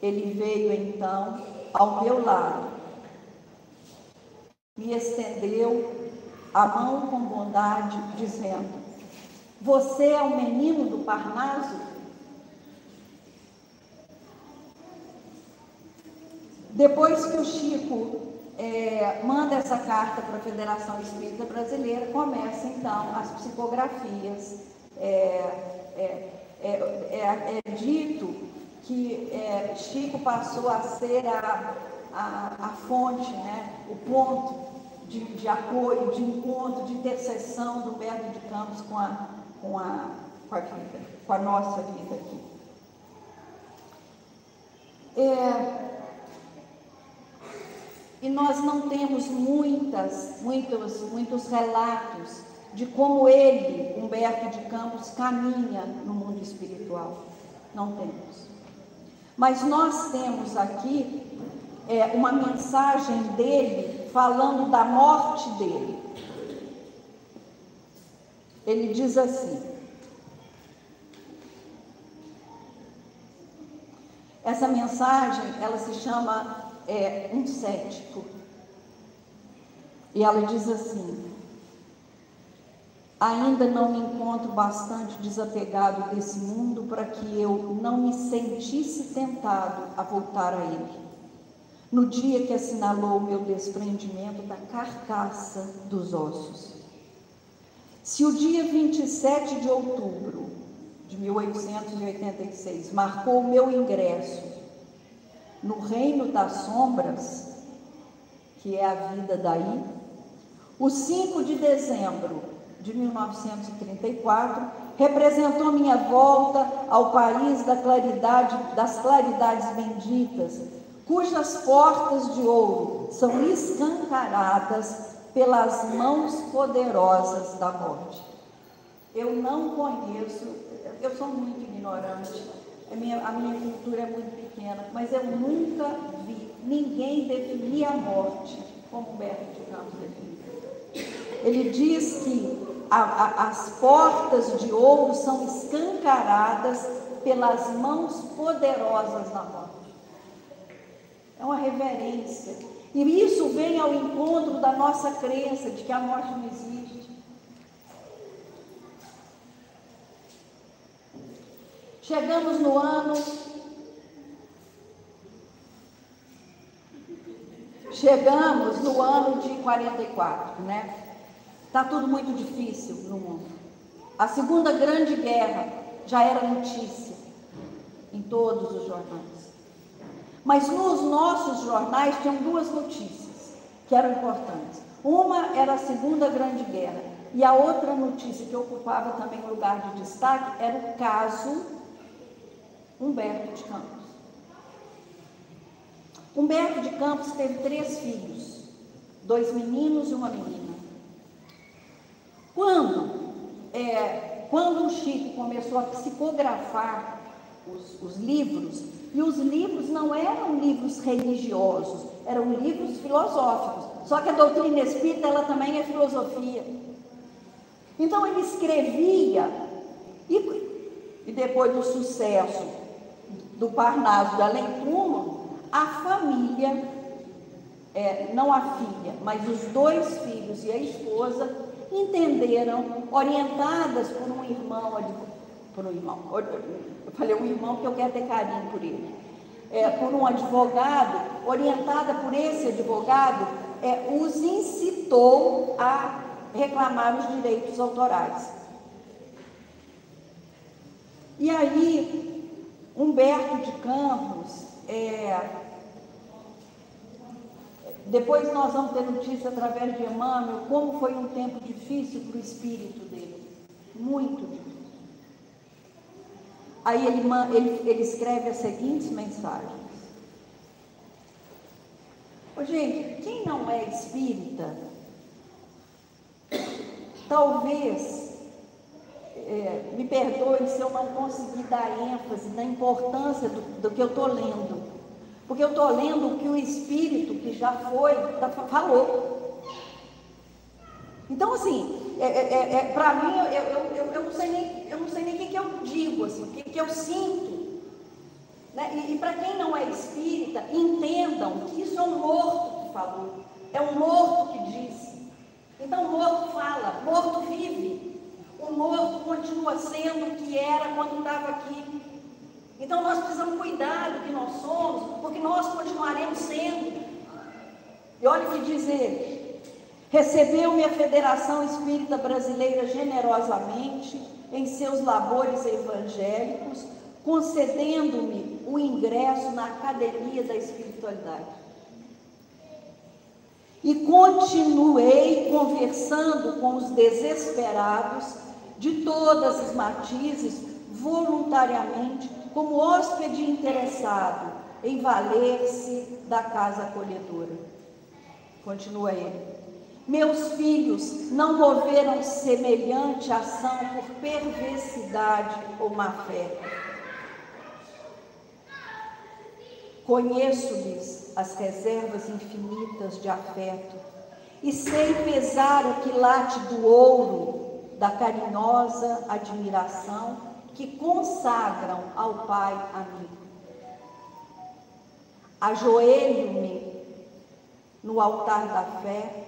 Ele veio então ao meu lado, me estendeu a mão com bondade, dizendo: você é o menino do Parnaso? Depois que o Chico manda essa carta para a Federação Espírita Brasileira, começa então as psicografias. É dito que Chico passou a ser a fonte, né, o ponto de apoio, de encontro, de intercessão do Humberto de Campos com a nossa vida aqui. E nós não temos muitos relatos de como ele, Humberto de Campos, caminha no mundo espiritual. Não temos. Mas nós temos aqui uma mensagem dele falando da morte dele. Ele diz assim: essa mensagem, ela se chama Um Cético. E ela diz assim: ainda não me encontro bastante desapegado desse mundo para que eu não me sentisse tentado a voltar a ele, no dia que assinalou o meu desprendimento da carcaça dos ossos. Se o dia 27 de outubro de 1886 marcou o meu ingresso no reino das sombras, que é a vida daí, o 5 de dezembro de 1934 representou minha volta ao país da claridade, das claridades benditas, cujas portas de ouro são escancaradas pelas mãos poderosas da morte. Eu não conheço, eu sou muito ignorante, a minha cultura é muito pequena, mas eu nunca vi ninguém definir a morte como Humberto de Campos definiu. Ele diz que as portas de ouro são escancaradas pelas mãos poderosas da morte. É uma reverência. E isso vem ao encontro da nossa crença de que a morte não existe. Chegamos no ano de 44, né? Está tudo muito difícil no mundo. A Segunda Grande Guerra já era notícia em todos os jornais. Mas nos nossos jornais tinham duas notícias que eram importantes. Uma era a Segunda Grande Guerra e a outra notícia que ocupava também um lugar de destaque era o caso Humberto de Campos. Humberto de Campos teve 3 filhos, 2 meninos e uma menina. Quando o Chico começou a psicografar os livros, e os livros não eram livros religiosos, eram livros filosóficos, só que a doutrina espírita, ela também é filosofia. Então ele escrevia, e depois do sucesso do Parnaso da Além-Túmulo, a família, não a filha, mas os 2 filhos e a esposa, entenderam, orientadas por um irmão, eu falei um irmão porque eu quero ter carinho por ele, por um advogado, orientada por esse advogado, os incitou a reclamar os direitos autorais. E aí, Humberto de Campos, depois nós vamos ter notícia através de Emmanuel, como foi um tempo difícil para o espírito dele, muito difícil. Aí ele escreve as seguintes mensagens. Gente, quem não é espírita Talvez, me perdoe se eu não conseguir dar ênfase na importância do que eu estou lendo, porque eu estou lendo o que o Espírito, que já foi, falou. Então, assim, para mim, eu não sei nem o que eu digo, assim, o que eu sinto, né? E para quem não é espírita, entendam que isso é um morto que falou, é um morto que disse. Então, o morto fala, o morto vive, o morto continua sendo o que era quando estava aqui. Então, nós precisamos cuidar do que nós somos, porque nós continuaremos sendo. E olha o que diz ele: recebeu-me a Federação Espírita Brasileira generosamente em seus labores evangélicos, concedendo-me o ingresso na Academia da Espiritualidade. E continuei conversando com os desesperados de todas as matizes, voluntariamente, como hóspede interessado em valer-se da casa acolhedora. Continua ele: meus filhos não moveram semelhante ação por perversidade ou má fé. Conheço-lhes as reservas infinitas de afeto e sei pesar o quilate do ouro da carinhosa admiração que consagram ao Pai amigo. Ajoelho-me no altar da fé,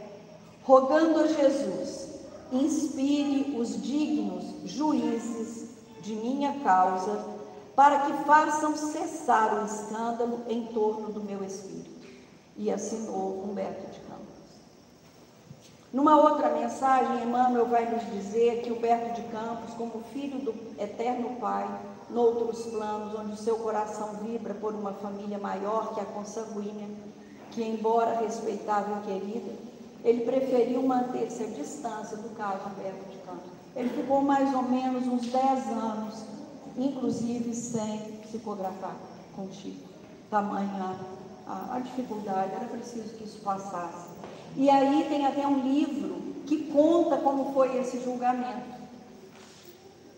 rogando a Jesus, inspire os dignos juízes de minha causa, para que façam cessar o escândalo em torno do meu espírito. E assinou Humberto de Campos. Numa outra mensagem, Emmanuel vai nos dizer que Humberto de Campos, como filho do eterno Pai, noutros planos, onde o seu coração vibra por uma família maior que a consanguínea, que, embora respeitável e querida, ele preferiu manter-se à distância do caso Humberto de Campos. Ele ficou mais ou menos uns 10 anos, inclusive sem psicografar contigo. Tamanha a dificuldade, era preciso que isso passasse. E aí tem até um livro que conta como foi esse julgamento.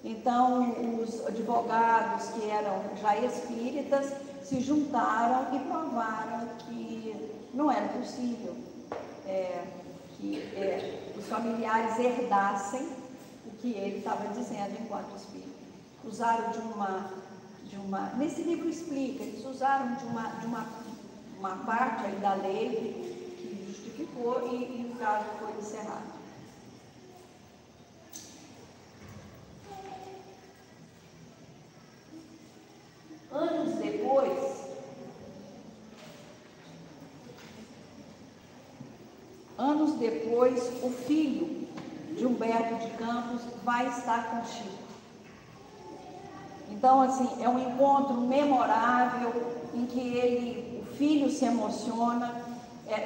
Então, os advogados que eram já espíritas se juntaram e provaram que não era possível que os familiares herdassem o que ele estava dizendo enquanto espírita. Usaram de uma... Nesse livro explica, eles usaram de uma parte aí da lei que justificou e o caso foi encerrado. Anos depois, o filho de Humberto de Campos vai estar com Chico. Então, assim, é um encontro memorável em que o filho se emociona.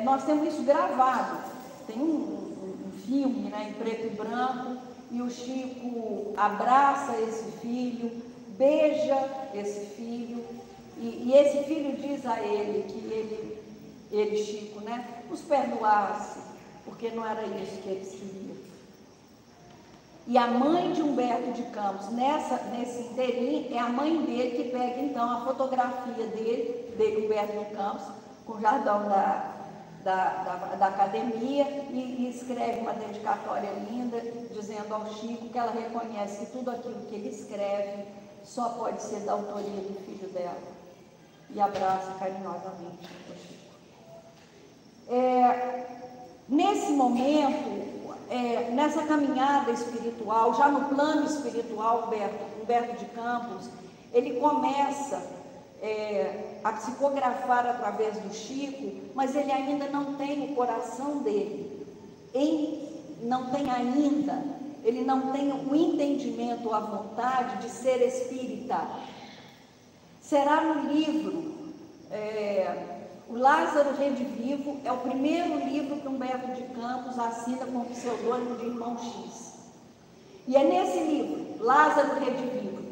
Nós temos isso gravado. Tem um filme, né, em preto e branco, e o Chico abraça esse filho, beija esse filho, e esse filho diz a ele que ele, Chico, né, os perdoasse, porque não era isso que eles queriam. E a mãe de Humberto de Campos, nesse inteirinho, é a mãe dele que pega então a fotografia dele Humberto de Campos, com o Jardão da academia, e escreve uma dedicatória linda, dizendo ao Chico que ela reconhece que tudo aquilo que ele escreve só pode ser da autoria do filho dela. E abraça carinhosamente o Chico. Nesse momento, nessa caminhada espiritual, já no plano espiritual, Humberto de Campos, ele começa a psicografar através do Chico, mas ele ainda não tem o coração dele, ele não tem o entendimento, a vontade de ser espírita. Será no livro O Lázaro Redivivo, é o primeiro livro que Humberto de Campos assina com o pseudônimo de Irmão X. E é nesse livro, Lázaro Redivivo,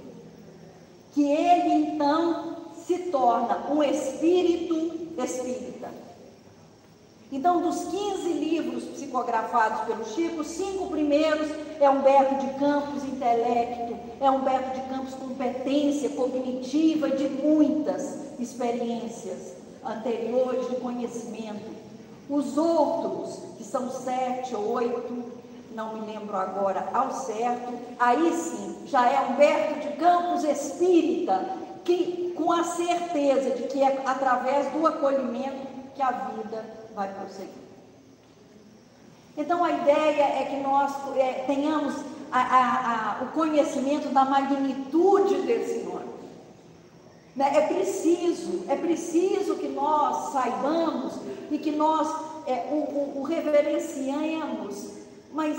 que ele então se torna um espírito espírita. Então, dos 15 livros psicografados pelo Chico, os 5 primeiros é Humberto de Campos, intelecto, é Humberto de Campos, competência cognitiva de muitas experiências anteriores de conhecimento. Os outros, que são 7 ou 8, não me lembro agora ao certo, aí sim, já é Humberto de Campos espírita, que com a certeza de que é através do acolhimento que a vida vai prosseguir. Então a ideia é que nós tenhamos o conhecimento da magnitude desse nome. É preciso que nós saibamos e que nós o reverenciemos, mas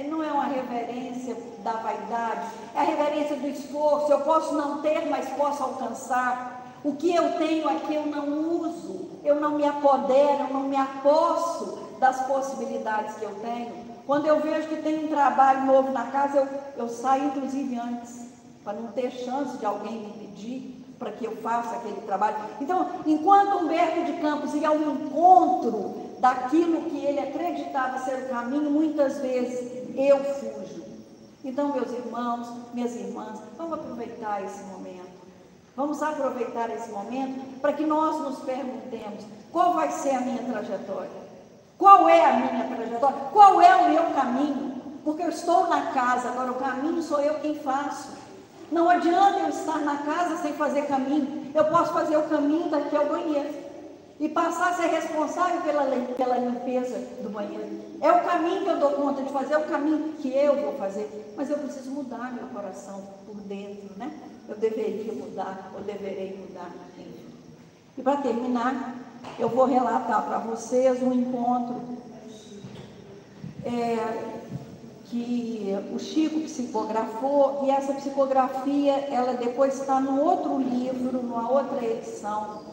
não é uma reverência da vaidade, é a reverência do esforço. Eu posso não ter, mas posso alcançar. O que eu tenho aqui eu não uso, eu não me apodero, eu não me aposso das possibilidades que eu tenho. Quando eu vejo que tem um trabalho novo na casa, eu saio inclusive antes, para não ter chance de alguém me pedir para que eu faça aquele trabalho. Então, enquanto Humberto de Campos ia ao encontro daquilo que ele acreditava ser o caminho, muitas vezes eu fujo. Então, meus irmãos, minhas irmãs, vamos aproveitar esse momento. Vamos aproveitar esse momento para que nós nos perguntemos: qual vai ser a minha trajetória? Qual é a minha trajetória? Qual é o meu caminho? Porque eu estou na casa, agora o caminho sou eu quem faço. Não adianta eu estar na casa sem fazer caminho. Eu posso fazer o caminho daqui ao banheiro e passar a ser responsável pela limpeza do banheiro. É o caminho que eu dou conta de fazer, é o caminho que eu vou fazer. Mas eu preciso mudar meu coração por dentro, né? Eu deveria mudar, eu deverei mudar. E para terminar, eu vou relatar para vocês um encontro que o Chico psicografou, e essa psicografia, ela depois está no outro livro, numa outra edição,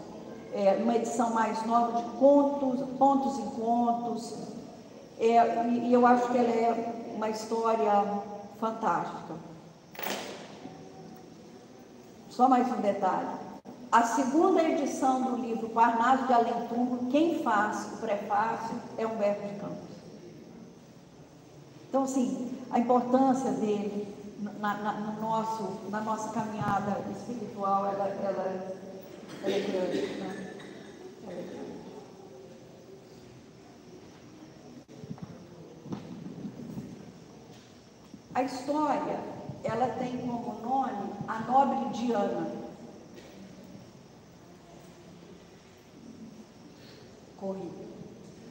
uma edição mais nova de contos e contos, e eu acho que ela é uma história fantástica. Só mais um detalhe: a segunda edição do livro Parnaso de Além Túmulo, quem faz o prefácio é Humberto de Campos. Então, assim, a importância dele na nossa caminhada espiritual, ela é grande, né? Ela é grande. A história, ela tem como nome a nobre Diana.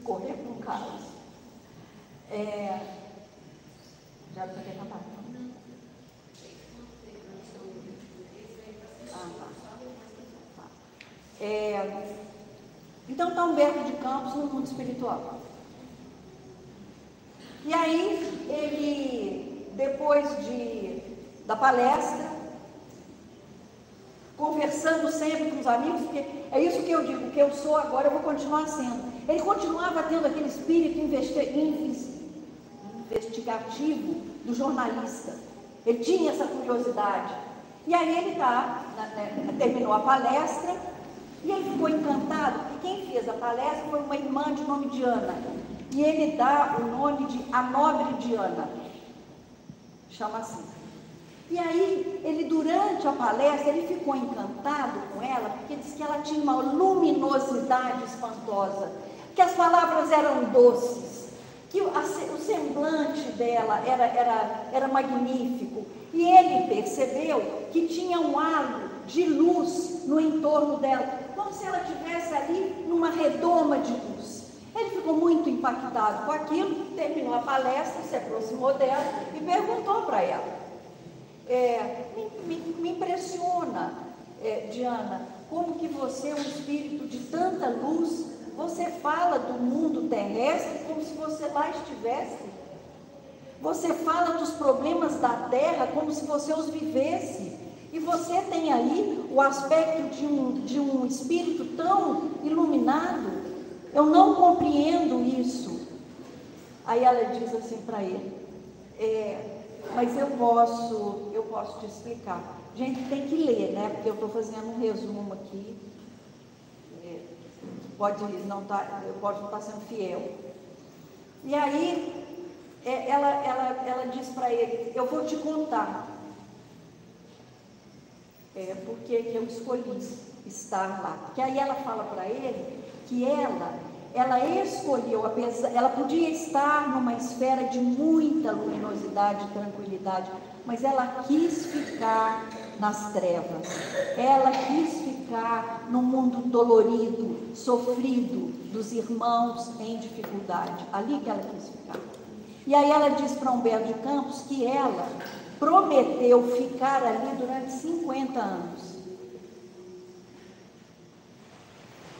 Correr para um caos. Já você quer cantar? Então está Humberto de Campos no mundo espiritual. E aí ele, depois da palestra, conversando sempre com os amigos, porque é isso que eu digo, o que eu sou agora eu vou continuar sendo. Ele continuava tendo aquele espírito investigativo do jornalista. Ele tinha essa curiosidade. E aí ele terminou a palestra e ele ficou encantado, porque quem fez a palestra foi uma irmã de nome Diana. E ele dá o nome de A Nobre Diana. Chama assim. E aí, ele durante a palestra, ele ficou encantado com ela, porque disse que ela tinha uma luminosidade espantosa, que as palavras eram doces, que o semblante dela era magnífico. E ele percebeu que tinha um halo de luz no entorno dela, como se ela estivesse ali numa redoma de luz. Ele ficou muito impactado com aquilo, terminou a palestra, se aproximou dela e perguntou para ela: me impressiona, Diana, como que você é um espírito de tanta luz, você fala do mundo terrestre como se você lá estivesse. Você fala dos problemas da terra como se você os vivesse. E você tem aí o aspecto de um espírito tão iluminado. Eu não compreendo isso. Aí ela diz assim para ele: mas eu posso te explicar. Gente, tem que ler, né? Porque eu estou fazendo um resumo aqui. pode não estar sendo fiel. E aí, ela diz para ele, eu vou te contar porque que eu escolhi estar lá. Porque aí ela fala para ele que ela escolheu, ela podia estar numa esfera de muita luminosidade e tranquilidade, mas ela quis ficar nas trevas, ela quis ficar no mundo dolorido, sofrido, dos irmãos em dificuldade, ali que ela quis ficar. E aí ela diz para Humberto de Campos que ela prometeu ficar ali durante 50 anos.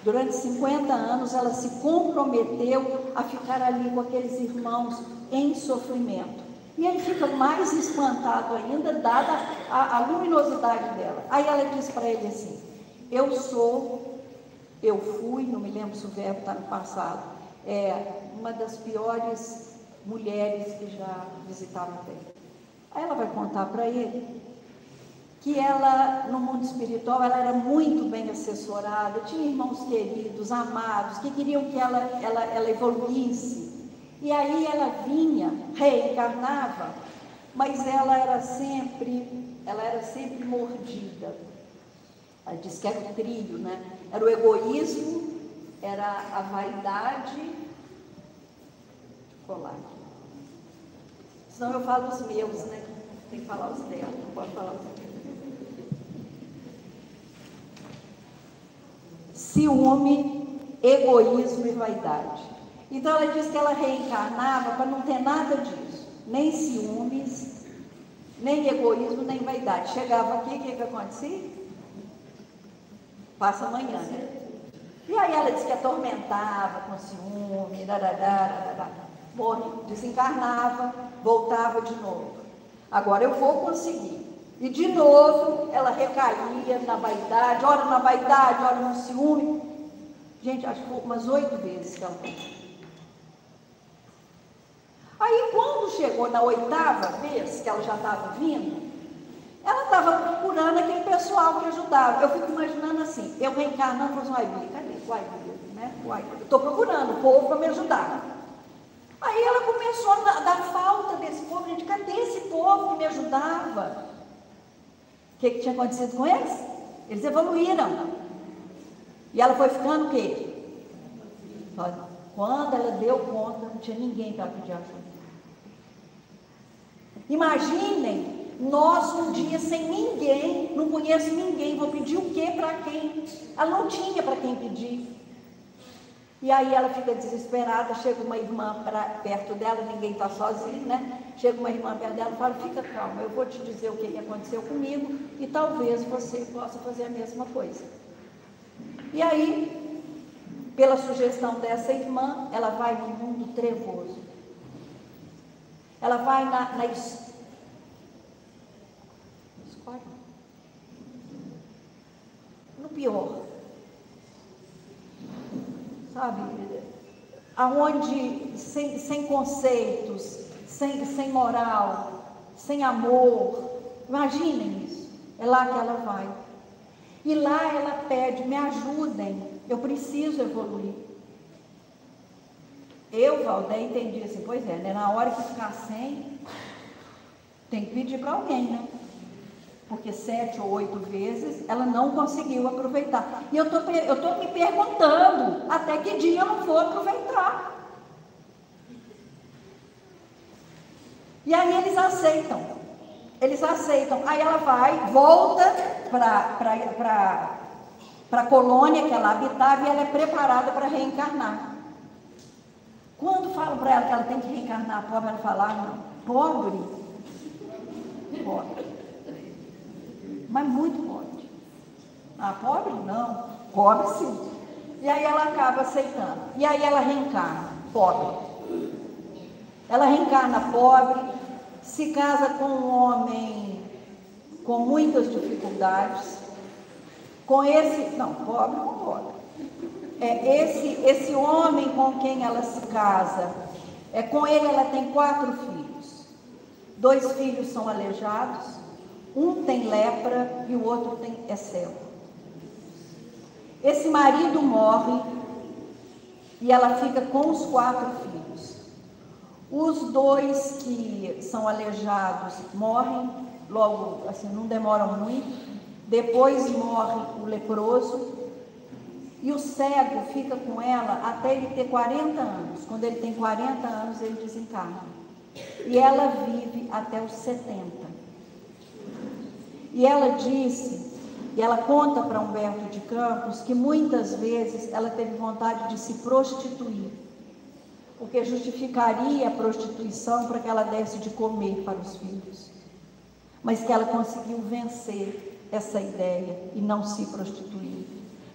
Durante 50 anos ela se comprometeu a ficar ali com aqueles irmãos em sofrimento. E ele fica mais espantado ainda, dada a luminosidade dela. Aí ela diz para ele assim, eu fui, não me lembro se o verbo está no passado, uma das piores mulheres que já visitaram a Terra. Aí ela vai contar para ele que ela, no mundo espiritual, ela era muito bem assessorada, tinha irmãos queridos, amados, que queriam que ela evoluísse. E aí ela vinha, reencarnava, mas ela era sempre mordida. Ela diz que era o trio, né? Era o egoísmo, era a vaidade. Colar. Senão eu falo os meus, né? Tem que falar os dela, não pode falar os meus. Ciúme, egoísmo e vaidade. Então ela diz que ela reencarnava para não ter nada disso, nem ciúmes, nem egoísmo, nem vaidade. Chegava aqui, o que acontecia? Passa amanhã, né? E aí ela diz que atormentava com ciúme, desencarnava, voltava de novo. Agora eu vou conseguir. E de novo ela recaía na vaidade, ora na vaidade, ora no ciúme. Gente, acho que foi umas 8 vezes que ela fez. Aí quando chegou na 8ª vez que ela já estava vindo, ela estava procurando aquele pessoal que ajudava. Eu fico imaginando assim, eu reencarnando, falando assim, uai, cadê? Uai, eu estou procurando o povo para me ajudar. Aí ela começou a dar falta desse povo, gente, cadê esse povo que me ajudava? O que tinha acontecido com eles? Eles evoluíram. E ela foi ficando o quê? Quando ela deu conta, não tinha ninguém para pedir ajuda. Imaginem, nós um dia sem ninguém, não conheço ninguém, vou pedir o quê para quem? Ela não tinha para quem pedir. E aí ela fica desesperada, chega uma irmã perto dela, ninguém está sozinho, né? Chega uma irmã perto dela e fala, fica calma, eu vou te dizer o que aconteceu comigo e talvez você possa fazer a mesma coisa. E aí, pela sugestão dessa irmã, ela vai no mundo trevoso. Ela vai no pior. Sabe? Aonde, sem conceitos, sem moral, sem amor. Imaginem isso. É lá que ela vai. E lá ela pede, me ajudem, eu preciso evoluir. Eu, Valdeir, entendi assim, pois é, né? Na hora que ficar sem, tem que pedir para alguém, né? Porque 7 ou 8 vezes ela não conseguiu aproveitar. E eu tô me perguntando, até que dia eu não vou aproveitar? E aí eles aceitam. Aí ela volta para a colônia que ela habitava e ela é preparada para reencarnar. Quando falam para ela que ela tem que reencarnar pobre, ela fala, não, pobre, mas muito pobre. Pobre não, pobre sim. E aí ela acaba aceitando. E aí ela reencarna, pobre. Ela reencarna pobre, se casa com um homem com muitas dificuldades, pobre. Esse homem com quem ela se casa, com ele ela tem 4 filhos. 2 filhos são aleijados, um tem lepra e o outro é cego. Esse marido morre e ela fica com os 4 filhos. Os 2 que são aleijados morrem, logo, assim, não demoram muito. Depois morre o leproso, e o cego fica com ela até ele ter 40 anos. Quando ele tem 40 anos, ele desencarna. E ela vive até os 70. E ela disse, e ela conta para Humberto de Campos, que muitas vezes ela teve vontade de se prostituir, porque justificaria a prostituição para que ela desse de comer para os filhos. Mas que ela conseguiu vencer essa ideia e não se prostituir.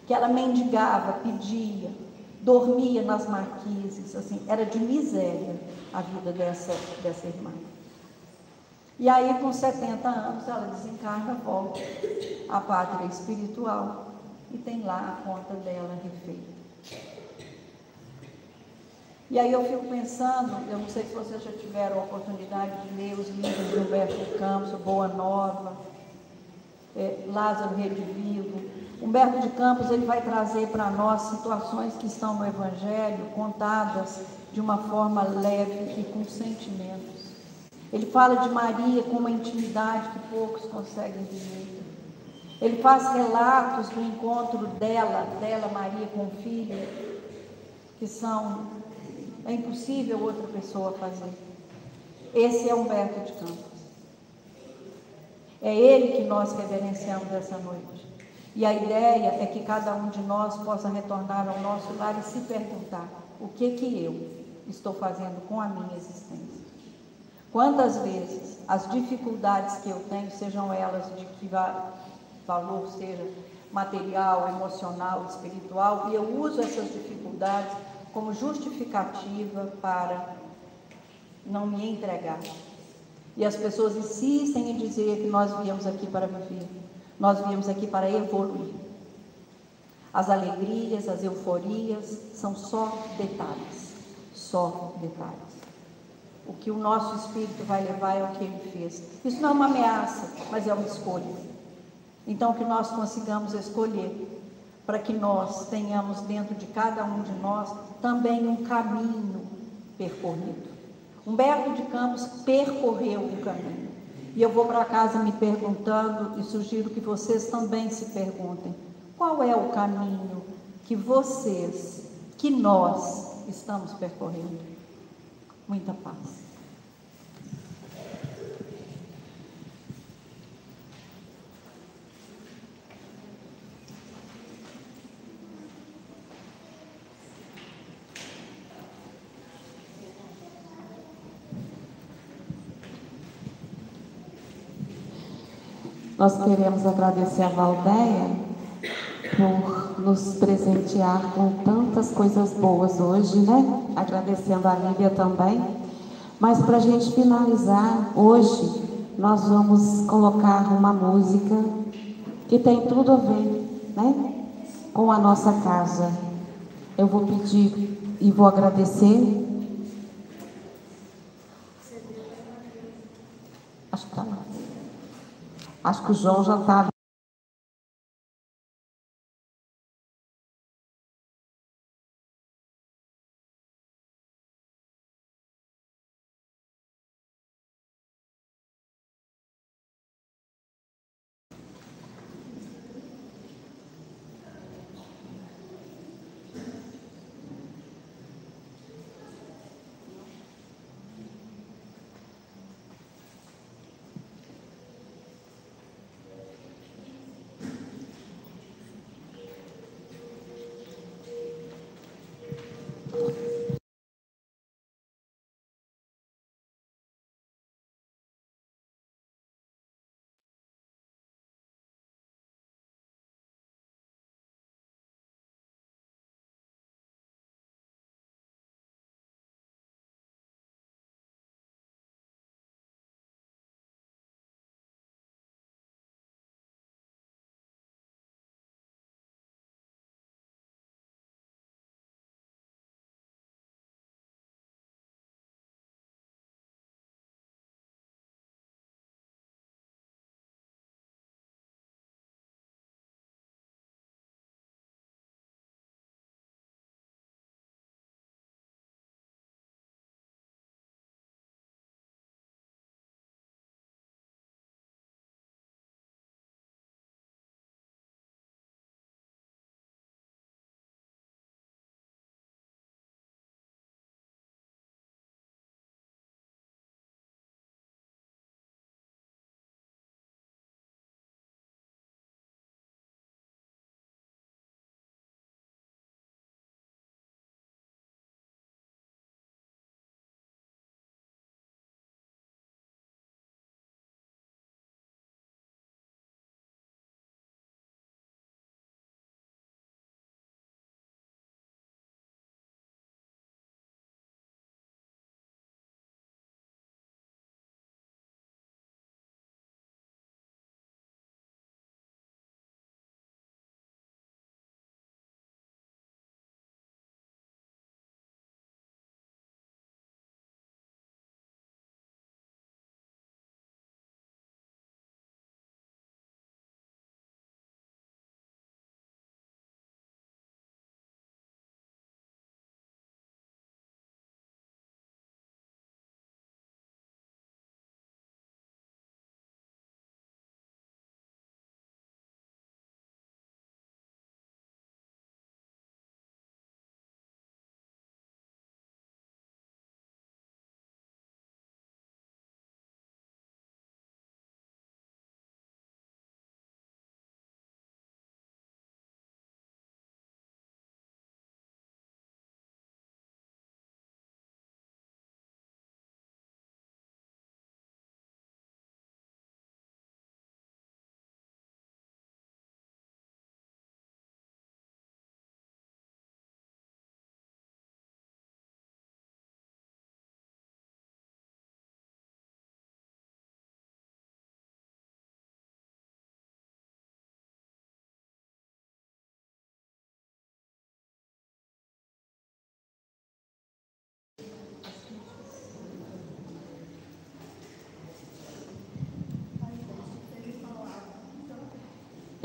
Que ela mendigava, pedia, dormia nas marquises, assim, era de miséria a vida dessa irmã. E aí, com 70 anos, ela desencarna, volta à pátria espiritual e tem lá a conta dela refeita. E aí eu fico pensando, eu não sei se vocês já tiveram a oportunidade de ler os livros de Humberto de Campos, Boa Nova, Lázaro Redivivo. Humberto de Campos, ele vai trazer para nós situações que estão no Evangelho, contadas de uma forma leve e com sentimentos. Ele fala de Maria com uma intimidade que poucos conseguem viver. Ele faz relatos do encontro dela, Maria, com o filho, que é impossível outra pessoa fazer. Esse é Humberto de Campos. É ele que nós reverenciamos essa noite. E a ideia é que cada um de nós possa retornar ao nosso lar e se perguntar: o que eu estou fazendo com a minha existência? Quantas vezes as dificuldades que eu tenho, sejam elas de que valor, seja material, emocional, espiritual, e eu uso essas dificuldades como justificativa para não me entregar. E as pessoas insistem em dizer que nós viemos aqui para viver, nós viemos aqui para evoluir. As alegrias, as euforias são só detalhes, só detalhes. O que o nosso espírito vai levar é o que ele fez. Isso não é uma ameaça, mas é uma escolha. Então, que nós consigamos escolher, para que nós tenhamos dentro de cada um de nós também um caminho percorrido. Humberto de Campos percorreu um caminho. E eu vou para casa me perguntando, e sugiro que vocês também se perguntem: qual é o caminho que nós estamos percorrendo? Muita paz. Nós queremos agradecer a Valdeia por nos presentear com tantas coisas boas hoje, né? Agradecendo a Lília também. Mas para a gente finalizar, hoje nós vamos colocar uma música que tem tudo a ver, né? Com a nossa casa. Eu vou pedir e vou agradecer. Acho que está lá. Acho que o João já está.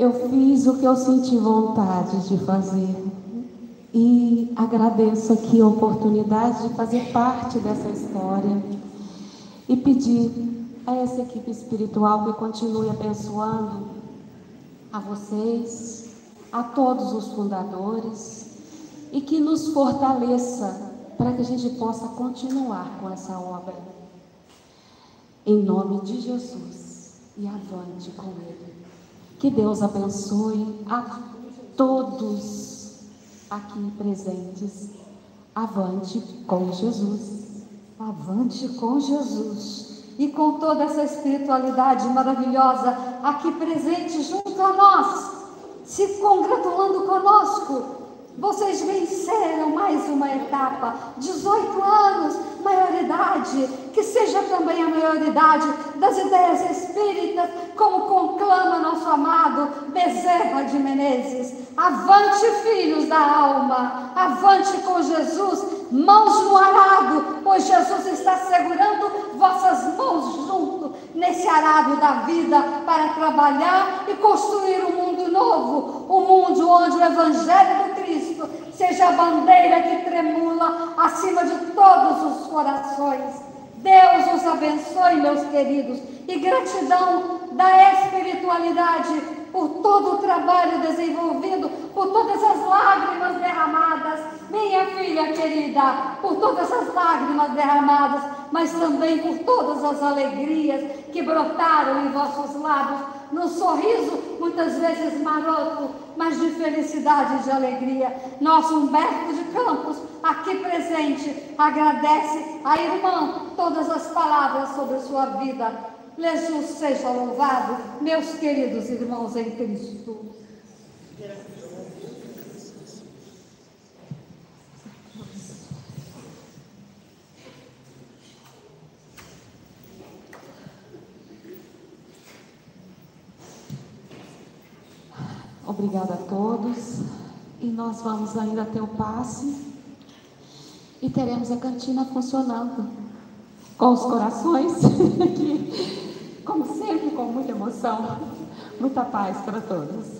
Eu fiz o que eu senti vontade de fazer. E agradeço aqui a oportunidade de fazer parte dessa história. E pedir a essa equipe espiritual que continue abençoando a vocês, a todos os fundadores, e que nos fortaleça para que a gente possa continuar com essa obra. Em nome de Jesus, e avante com Ele. Que Deus abençoe a todos aqui presentes. Avante com Jesus. Avante com Jesus. E com toda essa espiritualidade maravilhosa aqui presente junto a nós, se congratulando conosco. Vocês venceram mais uma etapa, 18 anos, maioridade, que seja também a maioridade das ideias espíritas, como conclama nosso amado Bezerra de Menezes. Avante, filhos da alma, avante com Jesus, mãos no arado, pois Jesus está segurando vossas mãos junto nesse arado da vida para trabalhar e construir um mundo novo, um mundo onde o Evangelho do Cristo seja a bandeira que tremula acima de todos os corações. Deus os abençoe, meus queridos, e gratidão da espiritualidade por todo o trabalho desenvolvido, por todas as lágrimas derramadas, minha filha querida, por todas as lágrimas derramadas, mas também por todas as alegrias que brotaram em vossos lábios, num sorriso muitas vezes maroto, mas de felicidade e de alegria. Nosso Humberto de Campos, aqui presente, agradece à irmã todas as palavras sobre sua vida. Jesus seja louvado, meus queridos irmãos em Cristo. Obrigada a todos. E nós vamos ainda ter o passe e teremos a cantina funcionando com os corações aqui, como sempre, com muita emoção. Muita paz para todos.